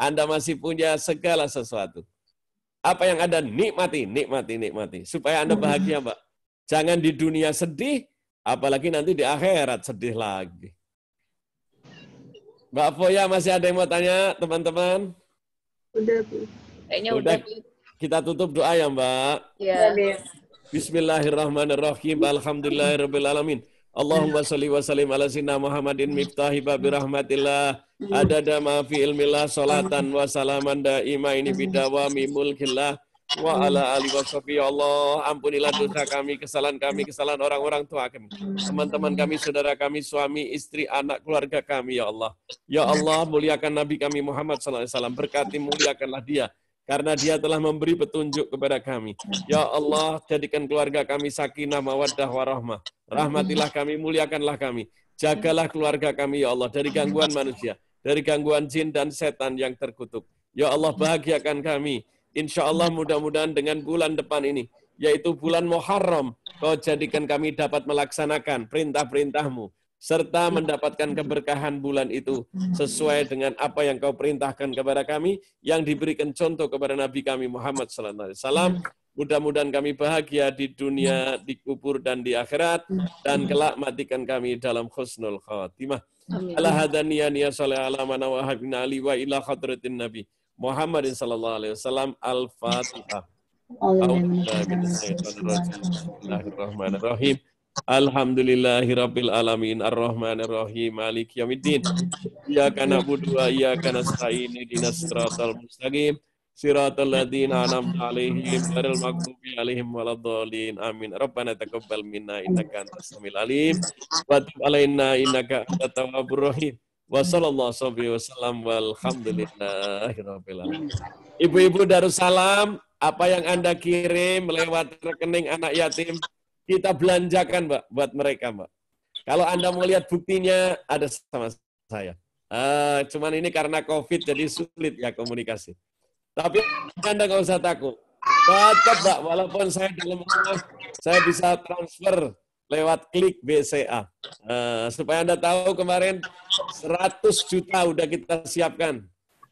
Anda masih punya segala sesuatu. Apa yang ada, nikmati. Supaya Anda bahagia, Mbak. Jangan di dunia sedih, apalagi nanti di akhirat sedih lagi. Mbak Foya, masih ada yang mau tanya, teman-teman? Udah, Bu. Kayaknya udah. Kita tutup doa ya, Mbak. Ya. Bismillahirrahmanirrahim. Alhamdulillahirrahmanirrahim. Allahumma salli wa sallim ala sayyidina Muhammadin miftahi babi rahmatillah adada ma fi ilmillah salatan wa salaman daima ini bidawami mulkillah wa ala alihi wa sahbihi. Allah, ampunilah dosa kami, kesalahan orang-orang tua kami, teman-teman kami, saudara kami, suami, istri, anak, keluarga kami, ya Allah. Ya Allah, muliakan Nabi kami Muhammad sallallahu alaihi wasallam, berkati, muliakanlah dia, karena dia telah memberi petunjuk kepada kami. Ya Allah, jadikan keluarga kami sakinah, mawaddah, warahmah. Rahmatilah kami, muliakanlah kami. Jagalah keluarga kami, ya Allah, dari gangguan manusia, dari gangguan jin dan setan yang terkutuk. Ya Allah, bahagiakan kami. Insya Allah mudah-mudahan dengan bulan depan ini, yaitu bulan Muharram, Kau jadikan kami dapat melaksanakan perintah-perintah-Mu, serta mendapatkan keberkahan bulan itu sesuai dengan apa yang Kau perintahkan kepada kami, yang diberikan contoh kepada Nabi kami Muhammad SAW. Mudah-mudahan kami bahagia di dunia, di kubur, dan di akhirat, dan kelak matikan kami dalam husnul khatimah. Ala hadaniyan ya salih ala mana wa habina ali wa ila khadratin Nabi Muhammadin sallallahu alaihi wasallam. Al-Fatihah. Bismillahirrahmanirrahim. Alhamdulillahirabbil alamin arrahmanir rahim maliki yaumiddin. Iyyaka na'budu wa iyyaka nasta'in ihdinas siratal mustaqim siratal ladzina an'amta 'alaihim ghairil maghdubi 'alaihim waladdallin. Amin. Rabbana taqabbal minna innaka antas samiul alim wa tub 'alaina innaka antat tawwabur rahim. Wa sallallahu alaihi wasallam walhamdulillahirabbil alamin. Ibu-ibu Darussalam, apa yang Anda kirim lewat rekening anak yatim, kita belanjakan, Mbak, buat mereka, Mbak. Kalau Anda mau lihat buktinya, ada sama saya. Cuman ini karena COVID, jadi sulit ya komunikasi. Tapi Anda nggak usah takut. Tetap, Mbak, walaupun saya dalam rumah, saya bisa transfer lewat klik BCA. Supaya Anda tahu kemarin 100 juta udah kita siapkan.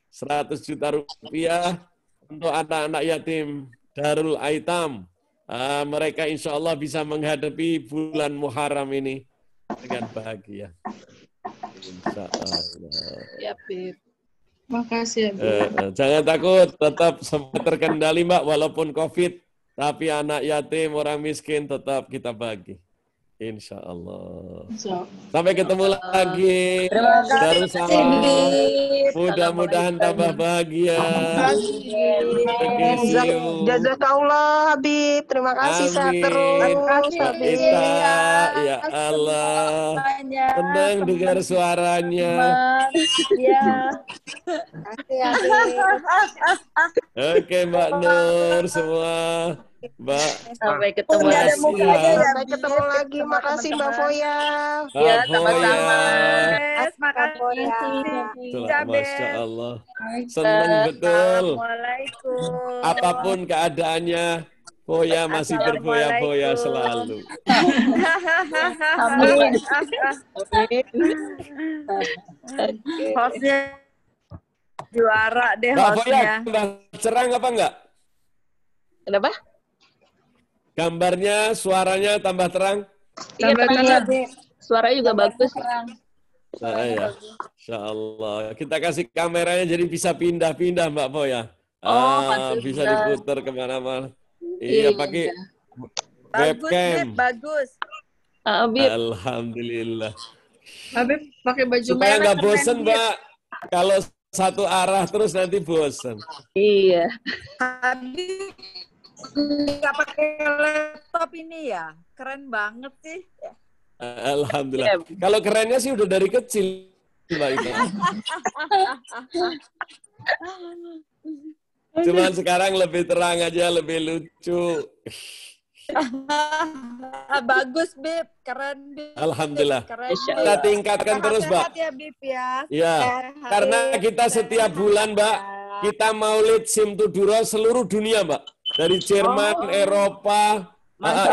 100 juta rupiah untuk anak-anak yatim Darul Aitam. Mereka insya Allah bisa menghadapi bulan Muharram ini dengan bahagia. Insya Allah. Ya, Bib. Makasih ya, Bu. Jangan takut, tetap semua terkendali, Mbak, walaupun COVID. Tapi anak yatim, orang miskin tetap kita bagi. Insya Allah. Sampai ketemu lagi. Darussalam. Mudah-mudahan tambah bahagia. Jazakallah Habib. Terima kasih sehat terus. Kita, ya Allah. Senang dengar suaranya. Oke, Mbak Nur semua. Mbak, sampai ketemu lagi. Sampai ketemu lagi. Makasih Mbak Foya. Ya, sama-sama. Masya Allah. Senang betul. Apapun keadaannya, Foya masih berfoya-foya selalu. Amin. Hostnya juara deh, Mbak hostnya. Foya, cerang apa enggak? Kenapa? Gambarnya, suaranya tambah terang. Iya, terang. Suaranya juga bagus. Nah, ya. Insya Allah. Kita kasih kameranya jadi bisa pindah-pindah Mbak Po ya. Bisa diputar kemana-mana. Iya, pakai webcam. Bagus. Alhamdulillah. Habib pakai baju supaya merah. nggak bosen Mbak. Kalau satu arah terus nanti bosen. Iya. Habib nggak pakai laptop ini ya. Keren banget sih. Alhamdulillah. Kalau kerennya sih udah dari kecil, Mbak Ita. Cuman sekarang lebih terang aja, lebih lucu. Bagus, Bib. Keren, Bib. Alhamdulillah. Keren, kita tingkatkan terus, Mbak. Sehat ya, Bib ya. Ya, karena kita setiap bulan, Mbak, kita maulid Simtuduro seluruh dunia, Mbak. Dari Jerman, Eropa,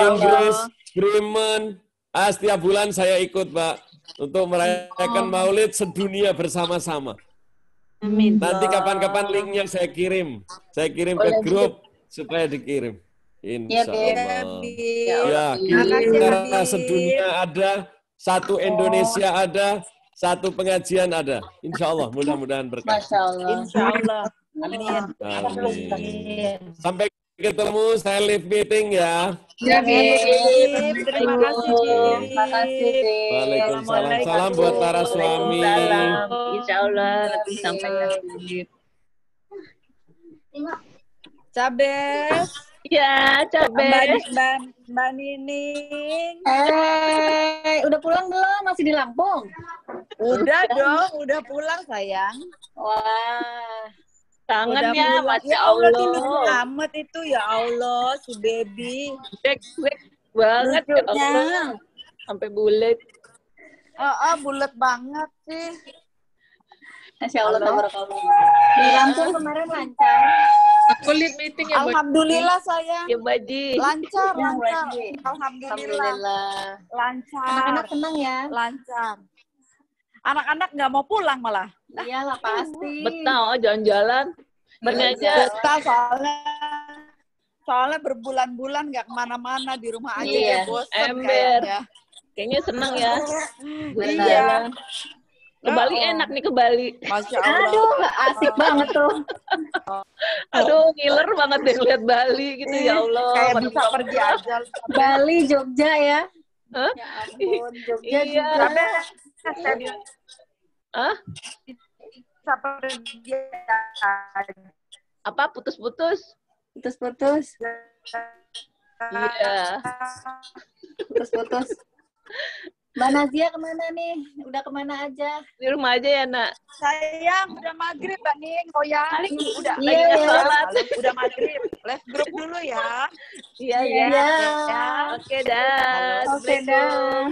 Inggris, Bremen. Setiap bulan saya ikut, Mbak, untuk merayakan maulid sedunia bersama-sama. Amin. Nanti kapan-kapan linknya saya kirim. Saya kirim ke grup supaya dikirim. Insya Allah. Ya, kita sedunia ada, satu Indonesia ada, satu pengajian ada. Insya Allah, mudah-mudahan berkah. Masya Allah. Insya Allah. Amin. Amin. Sampai ketemu, saya live meeting ya. Ya, Bib. Terima kasih, Bib. Terima kasih, Bib. Waalaikumsalam. Salam buat para suami. Insya Allah nanti sampai Bib. Cabes. Ya, Cabes. Mbak Nining. Udah pulang belum? Masih di Lampung? Udah dong, udah pulang sayang. Wah. Kangen ya, Masya Allah. Tuh lucu Allah. amat itu, ya Allah, si baby. Cek banget, ya Allah. Sampai bulat. Bulat banget sih. Masya Allah, tabarakallah. Di Lampung kemarin lancar. Aku live meeting ya, Alhamdulillah sayang. Ya, Baji. Lancar. Baji. Alhamdulillah. Lancar. Anak-anak senang ya? Lancar. Anak-anak nggak mau pulang malah. Iyalah pasti. Betah, jalan-jalan. Berngajak. Betah soalnya berbulan-bulan nggak kemana-mana, di rumah aja Iya. ya bosan Ember. kayaknya. Kayaknya seneng ya. Iya. Ke Bali enak nih, ke Bali. Masya Allah. Aduh, asik banget tuh. Aduh, ngiler banget deh lihat Bali gitu, ya Allah. Kayak bisa pergi aja. Bali, Jogja ya. Hah? Ya ampun, Jogja Iya. juga. Hah? Bisa pergi Apa, putus-putus? Putus-putus. Iya. Putus-putus. Mbak Nazia kemana nih? Udah kemana aja? Di rumah aja ya, Nak. Sayang, udah maghrib, Mbak Ning. Goyang. Udah, Iya, lagi ya. sholat. Udah maghrib. Live group dulu ya. Iya, Iya. iya. Oke, dah. Oke, dah.